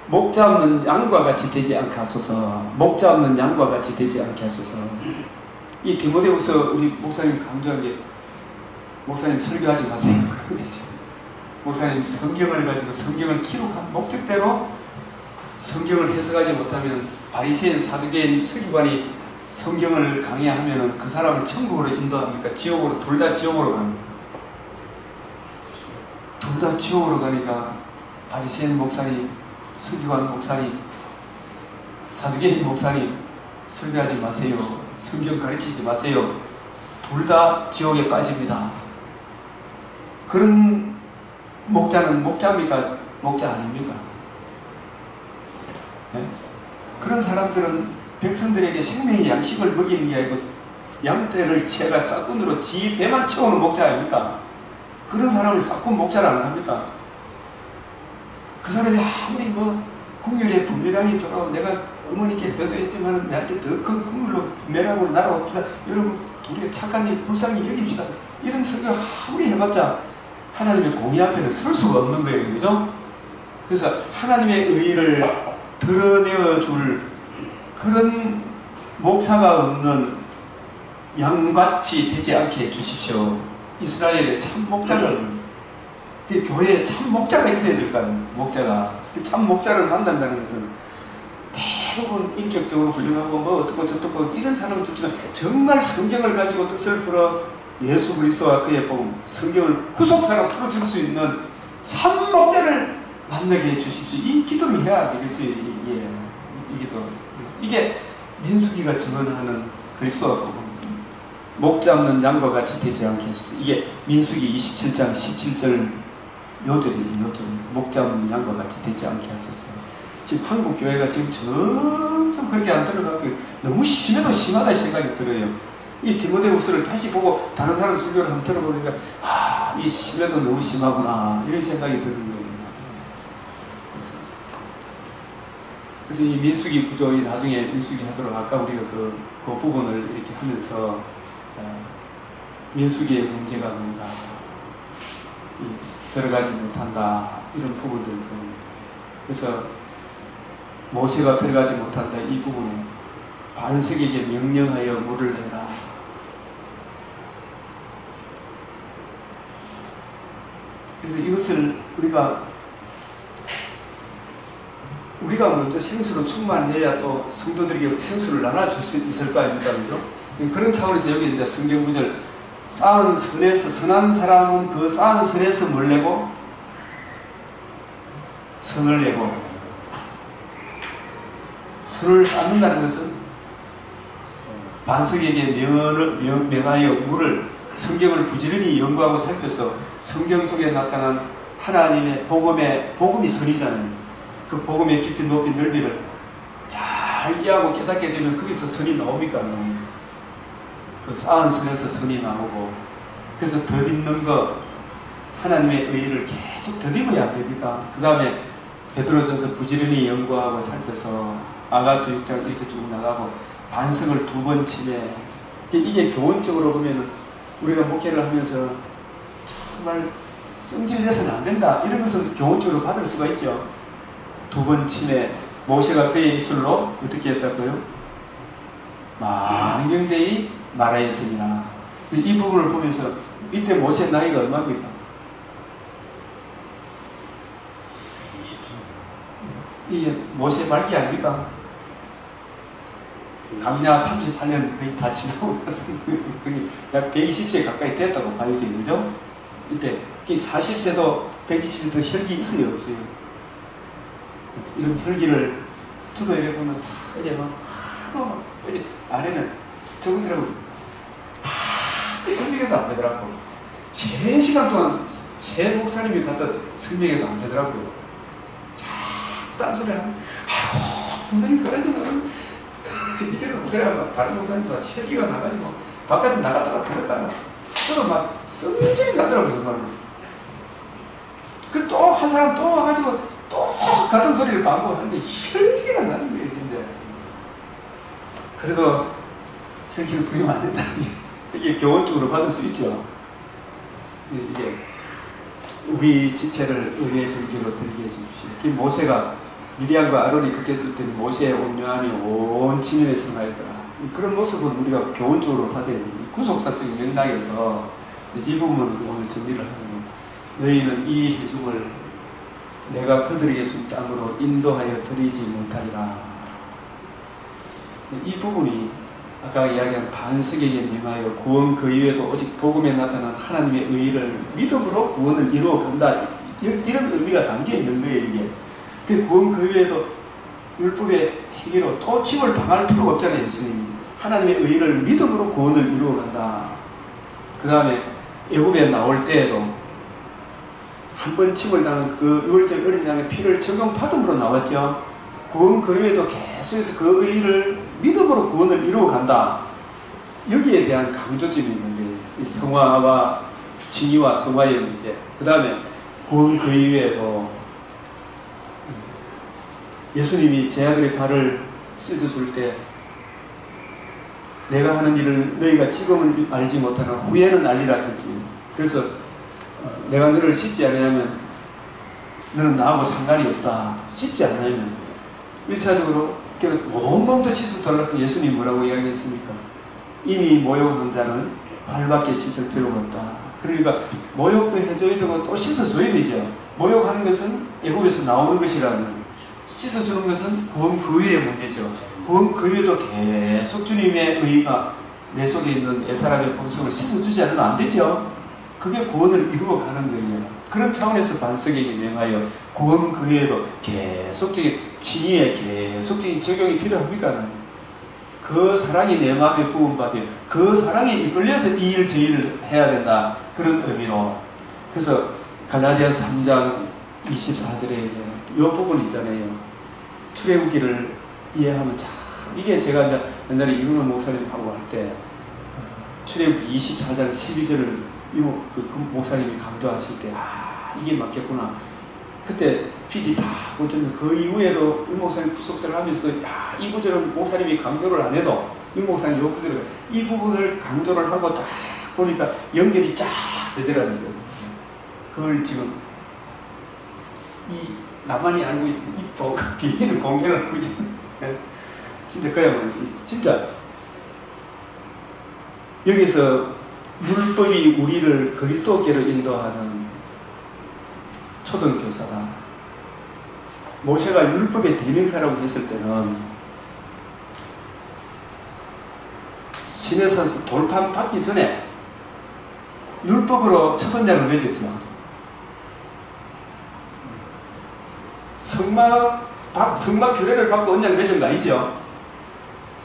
목자 없는 양과 같이 되지 않게 하소서. 목자 없는 양과 같이 되지 않게 하소서. 이 디모데후서 우리 목사님 강조한 게 목사님 설교하지 마세요. 그런 거죠. 목사님 성경을 가지고 성경을 기록한 목적대로 성경을 해석하지 못하면 바리새인 사두개인 서기관이 성경을 강의하면 그 사람을 천국으로 인도합니까? 지옥으로? 둘 다 지옥으로 갑니다. 둘 다 지옥으로 가니까 바리새인 목사님, 서기관 목사님, 사두개인 목사님 설교하지 마세요. 성경 가르치지 마세요. 둘 다 지옥에 빠집니다. 그런 목자는 목자입니까? 목자 아닙니까? 네? 그런 사람들은 백성들에게 생명의 양식을 먹이는 게 아니고 양떼를 채가 싹군으로 지 배만 채우는 목자 아닙니까? 그런 사람을 싹군 목자를 안 합니까? 그 사람이 아무리 국률에 분명하게 돌아오고 내가 어머니께 효도했지만 내한테 더 큰 국물로 분명하고 날아옵시다. 여러분 우리가 착한 일 불쌍히 여깁시다. 이런 설교 아무리 해봤자 하나님의 공의 앞에는 설 수가 없는 거예요. 그죠? 그래서 하나님의 의의를 드러내어줄 그런 목사가 없는 양같이 되지 않게 해주십시오. 이스라엘에 참 목자가 없는, 그 교회에 참 목자가 있어야 될 거 아닙니까? 목자가. 그 참 목자를 만난다는 것은 대부분 인격적으로 훌륭하고 어떻고 저떻고 이런 사람은 좋지만 정말 성경을 가지고 뜻을 풀어 예수 그리스도와 그의 복음, 성경을 구속사로 풀어줄 수 있는 참 목자를 만나게 해주십시오. 이 기도를 해야 되겠어요. 이 기도. 이게 민수기가 증언하는 그리스도와 복음. 목자 없는 양과 같이 되지 않게 해주세요. 이게 민수기 27장 17절 요절이에요. 요절. 목자 없는 양과 같이 되지 않게 하소서. 지금 한국 교회가 지금 점점 그렇게 안 들어가고 너무 심해도 심하다 생각이 들어요. 이 디모데후서를 다시 보고 다른 사람 설교를 한번 들어보니까 이 심해도 너무 심하구나 이런 생각이 드는 거예요. 그래서 이 민수기 구조, 나중에 민수기 하도록 아까 우리가 그 부분을 이렇게 하면서 민수기의 문제가 뭔가 들어가지 못한다 이런 부분들에서, 그래서 모세가 들어가지 못한다 이 부분에 반석에게 명령하여 물을 내라. 그래서 이것을 우리가 먼저 생수로 충만해야 또 성도들에게 생수를 나눠줄 수 있을 거 아닙니까? 그죠? 그런 차원에서 여기 이제 성경 구절 쌓은 선에서 선한 사람은 그 쌓은 선에서 뭘 내고 선을 내고, 선을 쌓는다는 것은 반석에게 명하여 물을, 성경을 부지런히 연구하고 살펴서 성경 속에 나타난 하나님의 복음이 선이잖아요. 그 복음의 깊이 높이 넓이를 잘 이해하고 깨닫게 되면 거기서 선이 나옵니까? 그 쌓은 선에서 선이 나오고, 그래서 덧입는 것, 하나님의 의의를 계속 덧입어야 됩니까? 그 다음에 베드로전서 부지런히 연구하고 살펴서 아가서 6장 이렇게 쭉 나가고 반석을 2번 치네. 이게 교훈적으로 보면 우리가 목회를 하면서 정말 성질내서는 안 된다 이런 것을 교훈적으로 받을 수가 있죠. 2번 치네. 모세가 그의 입술로 어떻게 했다고요? 망령되이 말하였으니라. 이 부분을 보면서 이때 모세 나이가 얼마입니까? 20초. 이게 모세 말기 아닙니까? 감량 38년 거의 다 지나고 났습니다. 거의 약 120세 가까이 됐다고 봐야 되는 거죠? 이때 40세도 120세도 혈기 있어요, 없어요? 이런 혈기를 저도 이래 보면 이제 막 하도 막 이제 아내는 저분들하고 설명해도 안 되더라고. 3시간 동안 새 목사님이 가서 설명해도 안 되더라고요. 자꾸 딴소리 하면 아이고 동생이 그러지 마. 이제는 그래 막 다른 목사님보다 혈기가 나가지고 바깥에 나갔다가 들었다가 저도 막 성질이 나더라고요 정말로. 그 또 한 사람 또 와가지고 또 같은 소리를 반복하는데 혈기가 나는 거예요 진짜. 그래도 혈기를 부리면 안 된다는 게 이게 교훈적으로 받을 수 있죠. 이게 우리 지체를 의의 분기로 드리게 해주십시오. 모세가 미리암과 아론이 걷겠을 때 모세의 온유함이 온 진영에 승하였더라. 그런 모습을 우리가 교훈적으로 받아야 됩니다. 구속사적인 맥락에서 이 부분을 오늘 정리를 하는 겁니다. 너희는 이 회중을 내가 그들에게 준 땅으로 인도하여 드리지 못하리라. 이 부분이 아까 이야기한 반석에게 명하여 구원 그 이외에도 오직 복음에 나타난 하나님의 의를 믿음으로 구원을 이루어 간다. 이런 의미가 담겨 있는 거예요 이게. 그 구원 그 이외에도 율법의 행위로 또 칭을 당할 필요가 없잖아요 예수님이. 하나님의 의를 믿음으로 구원을 이루어 간다. 그 다음에 애굽에 나올 때에도 한 번 칭을 당한 그 유월절 어린 양의 피를 적용받음으로 나왔죠. 구원 그 이외에도 계속해서 그 의를 믿음으로 구원을 이루어 간다. 여기에 대한 강조점이 있는데 이 성화와 칭의와 성화의 문제. 그 다음에 구원 그 이외에도 예수님이 제 아들의 발을 씻어줄 때 내가 하는 일을 너희가 지금은 알지 못하나 후에는 알리라 했지. 그래서 내가 너를 씻지 않으면 너는 나하고 상관이 없다. 씻지 않으면 1차적으로 온몸도 씻어달라고 예수님이 뭐라고 이야기했습니까? 이미 모욕한 자는 발밖에 씻을 필요가 없다. 그러니까 모욕도 해줘야 되고 또 씻어줘야 되죠. 모욕하는 것은 애굽에서 나오는 것이라는, 씻어주는 것은 구원 그 위의 문제죠. 구원 그 위에도 계속 주님의 의가 내 속에 있는 옛사람의 본성을 씻어주지 않으면 안 되죠. 그게 구원을 이루어가는 거예요. 그런 차원에서 반석에게 명하여 구원 그 위에도 계속적인 칭의에 계속적인 적용이 필요합니까? 그 사랑이 내 마음에 부음받아 그 사랑에 이끌려서 이 일 저 일을 해야 된다. 그런 의미로. 그래서 갈라디아서 3장 24절에 이 부분 있잖아요. 출애굽기를 이해하면 참 이게 제가 이제 옛날에 이문호 목사님하고 할 때 출애굽기 24장 12절을 그 목사님이 강조하실 때 이게 맞겠구나. 그때 PD 다 고쳤는데 그 이후에도 이 목사님 구속사를 하면서 이 구절은 목사님이 강조를 안 해도 이 목사님 이 구절을 이 부분을 강조를 하고 딱 보니까 연결이 쫙 되더라는 거예요. 그걸 지금 나만이 알고 있는 이 비밀을 공개를 하고 있죠. 진짜 그야말로 진짜 여기서 율법이 우리를 그리스도께로 인도하는 초등교사다. 모세가 율법의 대명사라고 했을 때는 시내산에서 돌판 받기 전에 율법으로 첫 언약을 맺었죠. 성막 교례를 받고 언약을 맺은 거 아니죠?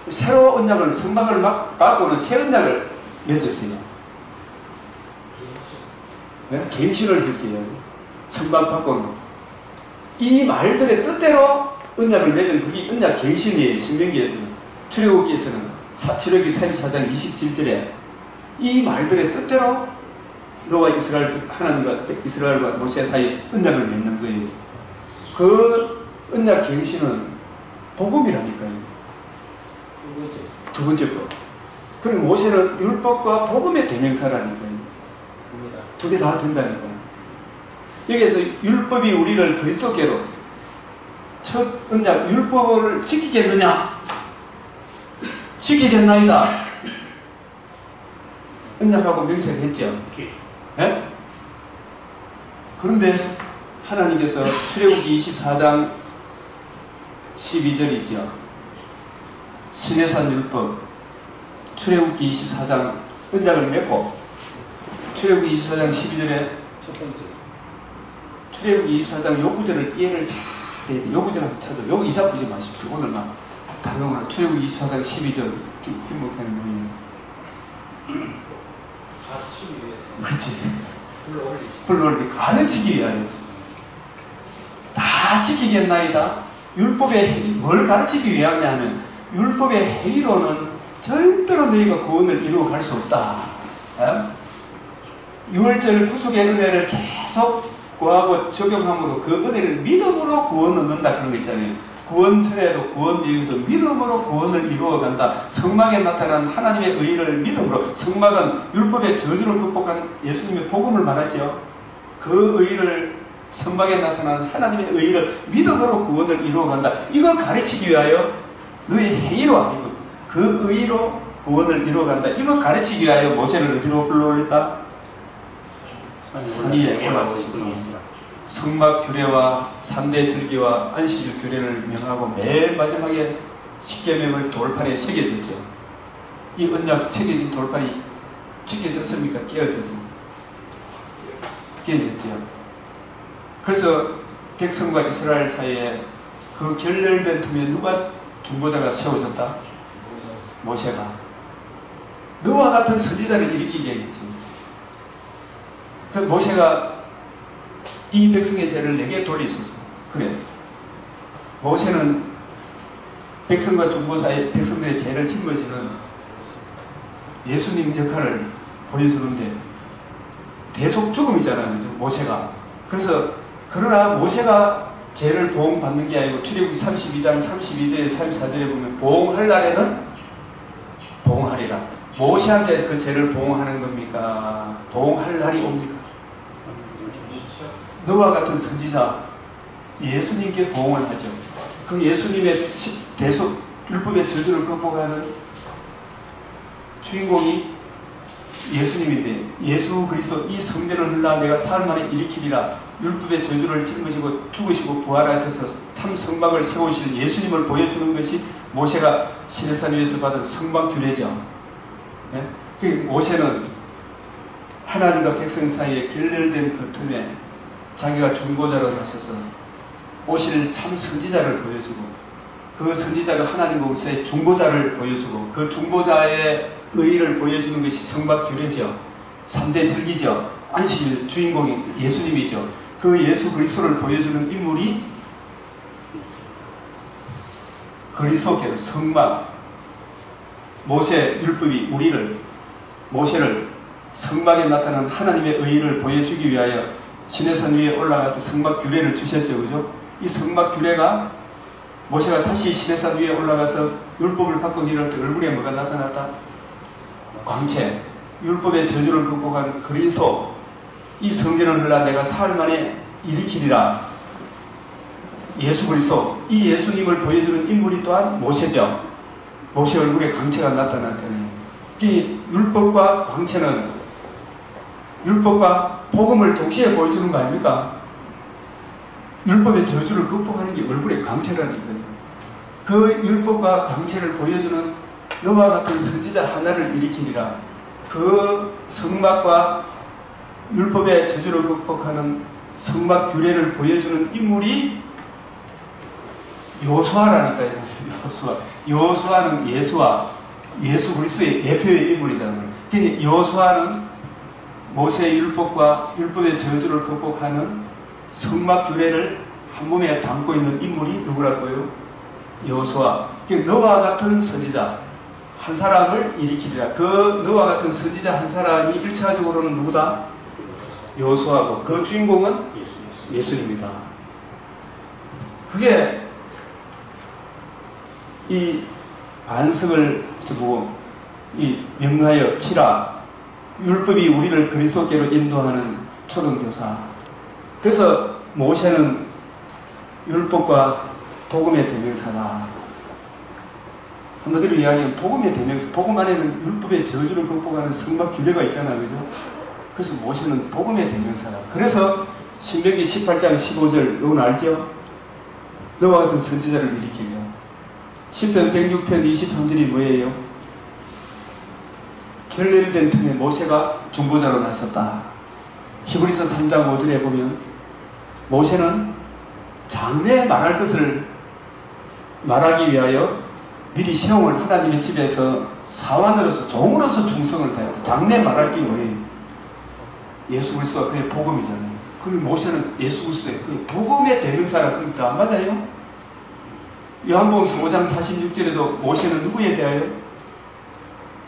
새로 언약을 성막을 받고는 새 언약을 맺었어요. 갱신을 했어요. 성막 받고는. 이 말들의 뜻대로 언약을 맺은 그게 언약 갱신이에요. 신명기에서는. 출애굽기에서는 출애굽기 34장 27절에 이 말들의 뜻대로 너와 하나님과 이스라엘과 모세 사이에 언약을 맺는 거예요. 그 언약 갱신은 복음이라니까요. 두 번째 거. 그리고 모세는 율법과 복음의 대명사라니까요. 두 개 다 된다니까요. 여기에서 율법이 우리를 그리스도께로 첫 언약 율법을 지키겠느냐? 지키겠나이다. 언약하고 맹세를 했죠. 이렇게 예? 그런데 하나님께서 출애굽기 24장 12절이죠. 시내산 율법 출애굽기 24장 언약을 맺고 출애굽기 24장 12절에 첫 번째. 출애굽기 24장 요구절을 이해를 잘 해야 돼. 요구절 한번 찾아. 요구 이잡지 마십시오. 오늘만 다른 거나 출애굽기 24장 12절 김 목사님 보이네요. 가르치기 위해서 그렇지. 불러올리시. 불러올지 가르치기 위하여 다 지키겠나이다. 율법의 뭘 가르치기 위하냐 하면 율법의 행위로는 절대로 너희가 구원을 이루어갈 수 없다. 유월절 구속의 은혜를 계속 구하고 적용함으로 그 은혜를 믿음으로 구원 얻는다 그런 거 있잖아요. 구원절에도 구원 이유도 믿음으로 구원을 이루어간다. 성막에 나타난 하나님의 의를 믿음으로, 성막은 율법의 저주를 극복한 예수님의 복음을 말하죠. 그 의를, 성막에 나타난 하나님의 의를 믿음으로 구원을 이루어간다. 이걸 가르치기 위하여 너의 행위로 아니고 그 의로 구원을 이루어간다. 이걸 가르치기 위하여 모세를 어디로 불러올렸다? 산 위에 올라오셔서 성막 규례와 3대 절기와 안식일 규례를 명하고 맨 마지막에 십계명을 돌판에 새겨졌죠. 이 언약 새겨진 돌판이 지켜졌습니까? 깨어졌습니까? 깨어졌죠. 그래서 백성과 이스라엘 사이에 그 결렬된 틈에 누가 중보자가 세워졌다? 모세가. 너와 같은 선지자를 일으키게 하겠지. 그 모세가 이 백성의 죄를 내게 돌리소서. 그래. 모세는 백성과 중보 사이 백성들의 죄를 짊어지는 예수님 역할을 보여주는데 대속 죽음이잖아요. 그죠? 모세가. 그래서 그러나 모세가 죄를 보응받는 게 아니고 출애굽기 32장 32절에 34절에 보면 보응할 날에는 보응하리라. 모세한테 그 죄를 보응하는 겁니까? 보응할 날이 옵니까? 너와 같은 선지자 예수님께 보응을 하죠. 그 예수님의 대속 율법의 저주를 극복하는 주인공이 예수님인데, 예수 그리스도 이 성전을 흘러 내가 사흘 만에 일으키리라. 율법의 저주를 짊어지고 죽으시고 부활하셔서 참 성막을 세우실 예수님을 보여주는 것이 모세가 시내산 위에서 받은 성막 규례죠. 예? 그 모세는 하나님과 백성 사이에 결렬된 그 틈에 자기가 중보자로 나서서 오실 참 선지자를 보여주고, 그 선지자가 하나님 공사의 중보자를 보여주고, 그 중보자의 의의를 보여주는 것이 성막 규례죠. 3대 절기죠. 안식일 주인공이 예수님이죠. 그 예수 그리스도를 보여주는 인물이 그리스도께로 성막, 모세 율법이 모세를 성막에 나타난 하나님의 의의를 보여주기 위하여 시내산 위에 올라가서 성막 규례를 주셨죠. 그죠? 이 성막 규례가 모세가 다시 시내산 위에 올라가서 율법을 받고 내려올 때 얼굴에 뭐가 나타났다? 광채. 율법의 저주를 극복한 그리스도, 이 성전을 흘러 내가 사흘 만에 일으키리라. 예수 그리스도, 이 예수님을 보여주는 인물이 또한 모세죠. 모세 얼굴에 광채가 나타났더니, 이 율법과 광채는 율법과 복음을 동시에 보여주는 거 아닙니까? 율법의 저주를 극복하는 게 얼굴에 광채라니까요. 그 율법과 광채를 보여주는 너와 같은 선지자 하나를 일으키리라. 그 성막과 율법의 저주를 극복하는 성막 규례를 보여주는 인물이 요수아라니까요. 요수아는 예수 그리스도의 대표의 인물이라는 거예요. 그러니까 요수아는 모세의 율법과 율법의 저주를 극복하는 성막 규례를 한 몸에 담고 있는 인물이 누구라고요? 여호수아. 너와 같은 선지자 한 사람을 일으키리라. 그 너와 같은 선지자 한 사람이 1차적으로는 누구다? 여호수아고, 그 주인공은 예수님이다. 그게 이 반석을 보고 이 명하여 치라. 율법이 우리를 그리스도께로 인도하는 초등교사. 그래서 모세는 율법과 복음의 대명사다. 한마디로 이야기하면 복음의 대명사, 복음 안에는 율법의 저주를 극복하는 성막 규례가 있잖아요. 그죠? 그래서 모세는 복음의 대명사다. 그래서 신명기 18장 15절 이건 알죠? 너와 같은 선지자를 일으키며 시편 106편 23절이 뭐예요? 결례된 틈에 모세가 중보자로 나섰다. 히브리서 3장 5절에 보면 모세는 장래에 말할 것을 말하기 위하여 미리 시험을 하나님의 집에서 사환으로서 종으로서 충성을 다했다. 장래에 말할 게 뭐예요? 예수 그리스도가 그의 복음이잖아요. 그리고 모세는 예수 그리스도의 그 복음의 대명사라. 그러니까 안 맞아요? 요한복음 5장 46절에도 모세는 누구에 대하여?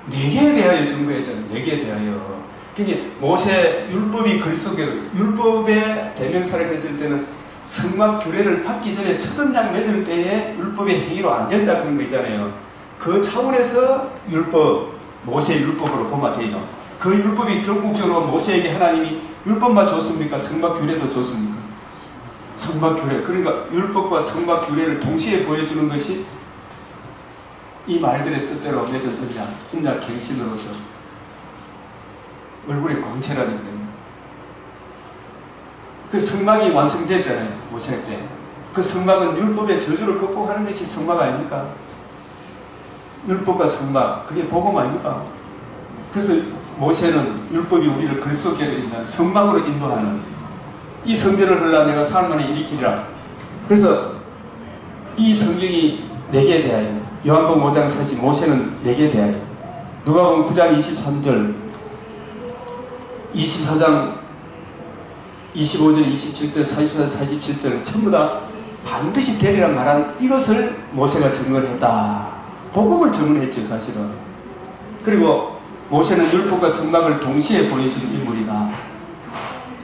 내게에 대하여 증거했잖아요. 내게에 대하여. 그러니까 모세 율법이 그리스도께로 율법의 대명사를 했을 때는 성막 규례를 받기 전에 첫 언약 맺을 때에 율법의 행위로 안 된다 그런 거 있잖아요. 그 차원에서 율법, 모세의 율법으로 보면 돼요. 그 율법이 결국적으로 모세에게 하나님이 율법만 줬습니까? 성막 규례도 줬습니까? 성막 규례. 그러니까 율법과 성막 규례를 동시에 보여주는 것이 이 말들의 뜻대로 맺은 언약 갱신으로서 얼굴의 광채라는 거예요. 그 성막이 완성됐잖아요. 모세 때. 그 성막은 율법의 저주를 극복하는 것이 성막 아닙니까? 율법과 성막, 그게 복음 아닙니까? 그래서 모세는 율법이 우리를 그리스도께로 인도하는 성막으로 인도하는 이 성전을 흘러 내가 사흘 만에 일으키리라. 그래서 이 성경이 내게 대하여 요한복음 5장 40 모세는 내게 대하여 누가복음 9장 23절 24장 25절 27절 44절 47절 전부 다 반드시 되리라 말한 이것을 모세가 증언했다. 복음을 증언했죠 사실은. 그리고 모세는 율법과 성막을 동시에 보여주는 인물이다.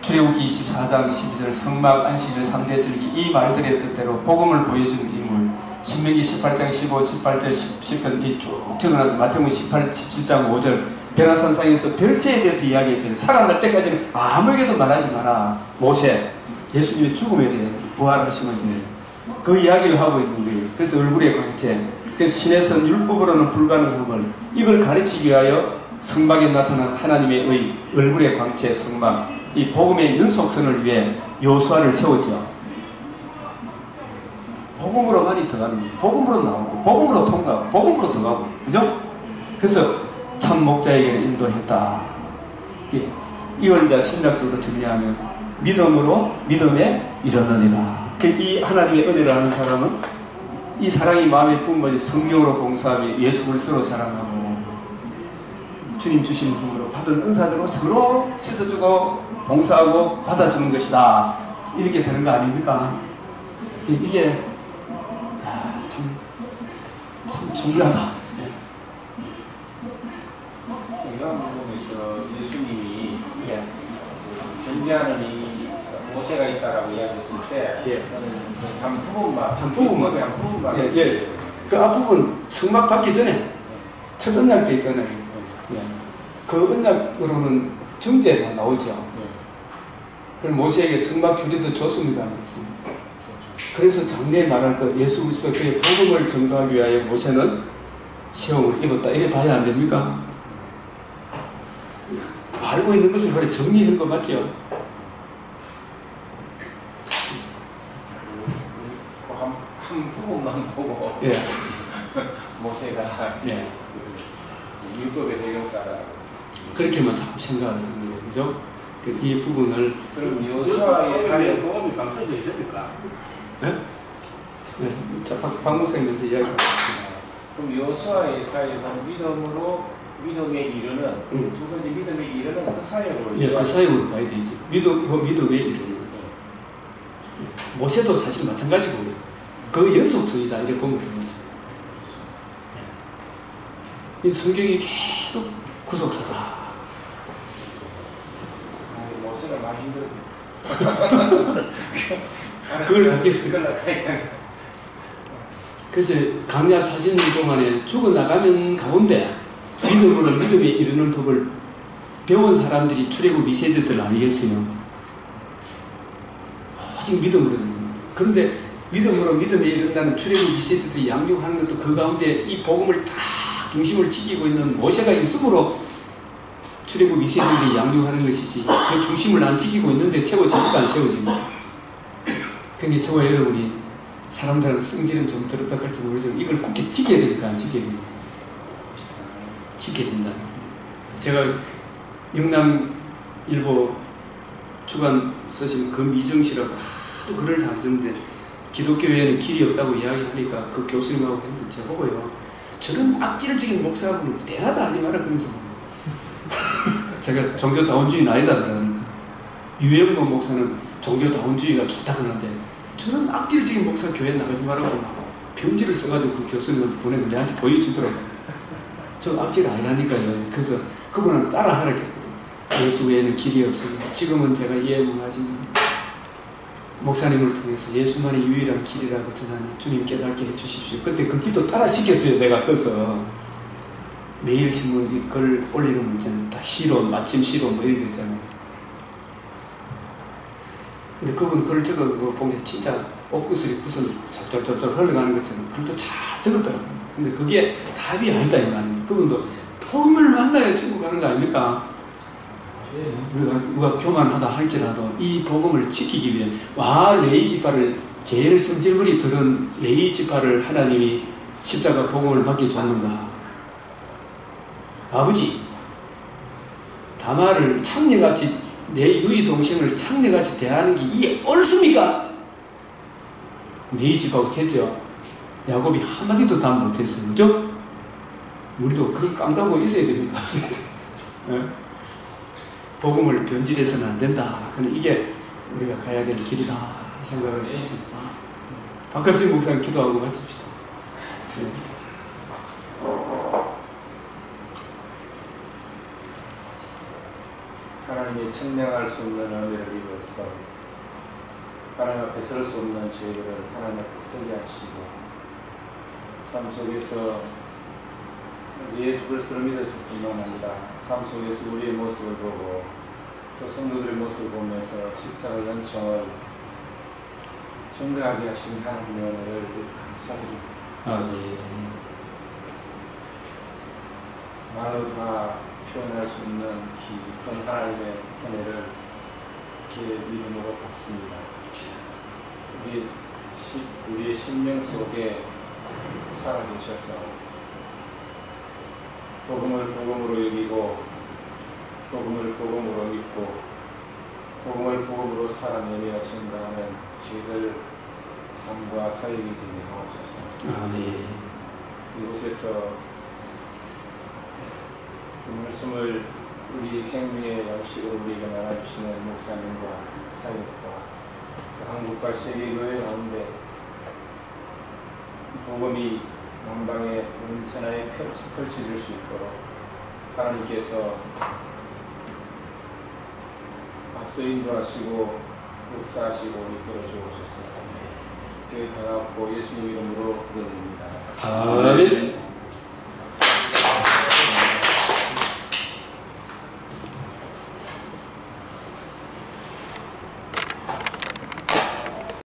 출애굽기 24장 12절 성막 안식일 3대 절기 이 말들의 뜻대로 복음을 보여주는 인물. 신명기 18장 15, 18절 10편 이 쭉 적어놔서 마태복음 17장 5절 베나산상에서 별세에 대해서 이야기했잖아요. 살아날 때까지는 아무에게도 말하지 마라. 모세 예수님의 죽음에 대해 부활하심에 대해 그 이야기를 하고 있는 거예요. 그래서 얼굴의 광채, 그래서 신에서는 율법으로는 불가능함을 이걸 가르치기 위하여 성막에 나타난 하나님의 얼굴의 광채 성막 이 복음의 연속선을 위해 요수아를 세웠죠. 복음으로 많이 들어가는 거예요. 복음으로 나오고 복음으로 통과하고 복음으로 들어가고 그죠? 그래서 참 목자에게는 인도했다. 이걸 이제 신학적으로 정리하면 믿음으로 믿음에 이르느니라. 이 하나님의 은혜를 아는 사람은 이 사랑이 마음에 부은 성령으로 봉사하며 예수 그리스도로 자랑하고 주님 주신 힘으로 받은 은사대로 서로 씻어주고 봉사하고 받아주는 것이다. 이렇게 되는 거 아닙니까? 이게 참 중요하다. 요한복음에서 예수님이 전개하는 이 모세가 있다라고 이야기했을 때 한 부분만 그 앞부분 성막 받기 전에 첫 언약 때 있잖아요. 그 언약으로는 정죄가 나오죠. 그럼 모세에게 성막 규례도 줬습니다. 안 줬습니다. 그래서 장래에 말할 것 예수 그리스도 그의 복음을 전가하기 위하여 모세는 시험을 입었다. 이래 봐야 안 됩니까? 알고 있는 것을 그래 정리한 거 맞죠? 한 부분만 보고 예. 모세가 율법의 대명사라. 그렇게만 자꾸 생각하는 거예요. 그죠? 이 부분을 그럼 요수아의 사회 복음이 감춰져 있습니까? 네? 네. 자, 박목사님 먼저 이야기하겠습니다. 그럼 요수아의 사역은 믿음에 이르는 두 번째 믿음에 이르는 그 사역으로 예, 그 사역으로 봐야 되지. 믿음에 이르는 모세도 사실 마찬가지고 그 연속성이다 이렇게 보면 되겠죠. 이 성경이 계속 구속사다. 모세가 많이 힘들었겠다. 그걸 갖게 그래서 강야 40년 동안에 죽어나가면 가운데 믿음으로 믿음에 이르는 법을 배운 사람들이 출애굽 2세대들 아니겠어요? 오직 믿음으로. 그런데 믿음으로 믿음에 이른다는 출애굽 2세들이 양육하는 것도 그 가운데 이 복음을 다 중심을 지키고 있는 모세가 있으므로 출애굽 2세들이 양육하는 것이지 그 중심을 안 지키고 있는데 세워집니까 안 세워집니까? 그러니까 저와 여러분이 사람들은 성질은 좀 들었다 할지 모르지만 이걸 굳게 지켜야 됩니까 안 지켜야 됩니까? 지켜야 된다. 제가 영남일보 주간 쓰신 금이정 씨라고 하도 글을 잘 쓰는데 기독교에는 길이 없다고 이야기하니까 그 교수님하고 했는데 저보고요. 저런 악질적인 목사분은 대화도 하지 마라 그러면서 제가 종교다원주의는 아니다 그러는 유영모 목사는 종교다원주의가 좋다 그러는데 저런 악질적인 목사 교회 나가지 말라고 편지를 써가지고 그 교수님한테 보내고 내한테 보여주더라고요. 저 악질 아니라니까요. 그래서 그분은 따라하라 했거든요. 예수 외에는 길이 없으니 지금은 제가 이해문하지만 목사님을 통해서 예수만이 유일한 길이라고 전하니 주님 깨닫게 해주십시오. 그때 그 기도 따라 시켰어요. 내가 그래서 매일 신문 글 올리는 문제는 다 시론, 마침 시론 뭐 이런 거 있잖아요. 근데 그분 글을 적은 거 보면 진짜 옥구슬이 구슬 쫙쫙쫙쫙 흘러가는 것처럼 글도 잘 적었더라고요. 근데 그게 답이 아니다 이 말입니다. 그분도 복음을 만나야 천국 가는 거 아닙니까? 우리가 교만하다 할지라도 이 복음을 지키기 위해 레위 지파를 제일 성질머리 들은 레위 지파를 하나님이 십자가 복음을 맡겨줬는가? 아버지 다말을 창녀같이 내 너희 동생을 창녀같이 대하는 게 이게 옳습니까? 레위 지파가 했죠. 야곱이 한마디도 답 못했어요. 그죠? 우리도 그걸 깜다고 있어야 됩니까? 네? 복음을 변질해서는 안 된다. 그는 이게 우리가 가야 될 길이다 생각을 했습니다. 박갑진 목사님 기도하고 마칩시다. 네. 하나님이 천명할 수 없는 은혜를 입어서 하나님 앞에 설 수 없는 죄들을 하나님 앞에 서게 하시고 삶 속에서 예수 그리스도를 믿었을 뿐만 아니라 삶 속에서 우리의 모습을 보고 또 성도들의 모습을 보면서 십자가 연총을 증거하게 하신 하나님의 은혜를 감사드립니다. 말로 다 표현할 수 없는 깊은 하나님의 은혜를 제 믿음으로 받습니다. 우리의 심령 속에 살아계셔서 복음을 복음으로 여기고 복음을 복음으로 믿고 복음을 복음으로 살아내며 증거하는 저희들 삶과 사역이 되게 하옵소서. 이곳에서 그 말씀을 우리 생명의 양식으로 우리에게 나눠주시는 목사님과 사역과 그 한국과 세계 교회 가운데 복음이 만방에 온천하에 펼쳐질 수 있도록 하나님께서 앞서 인도하시고 역사하시고 이끌어 주옵소서. 교회 다 갖고 예수님 이름으로 기도드립니다. 아멘.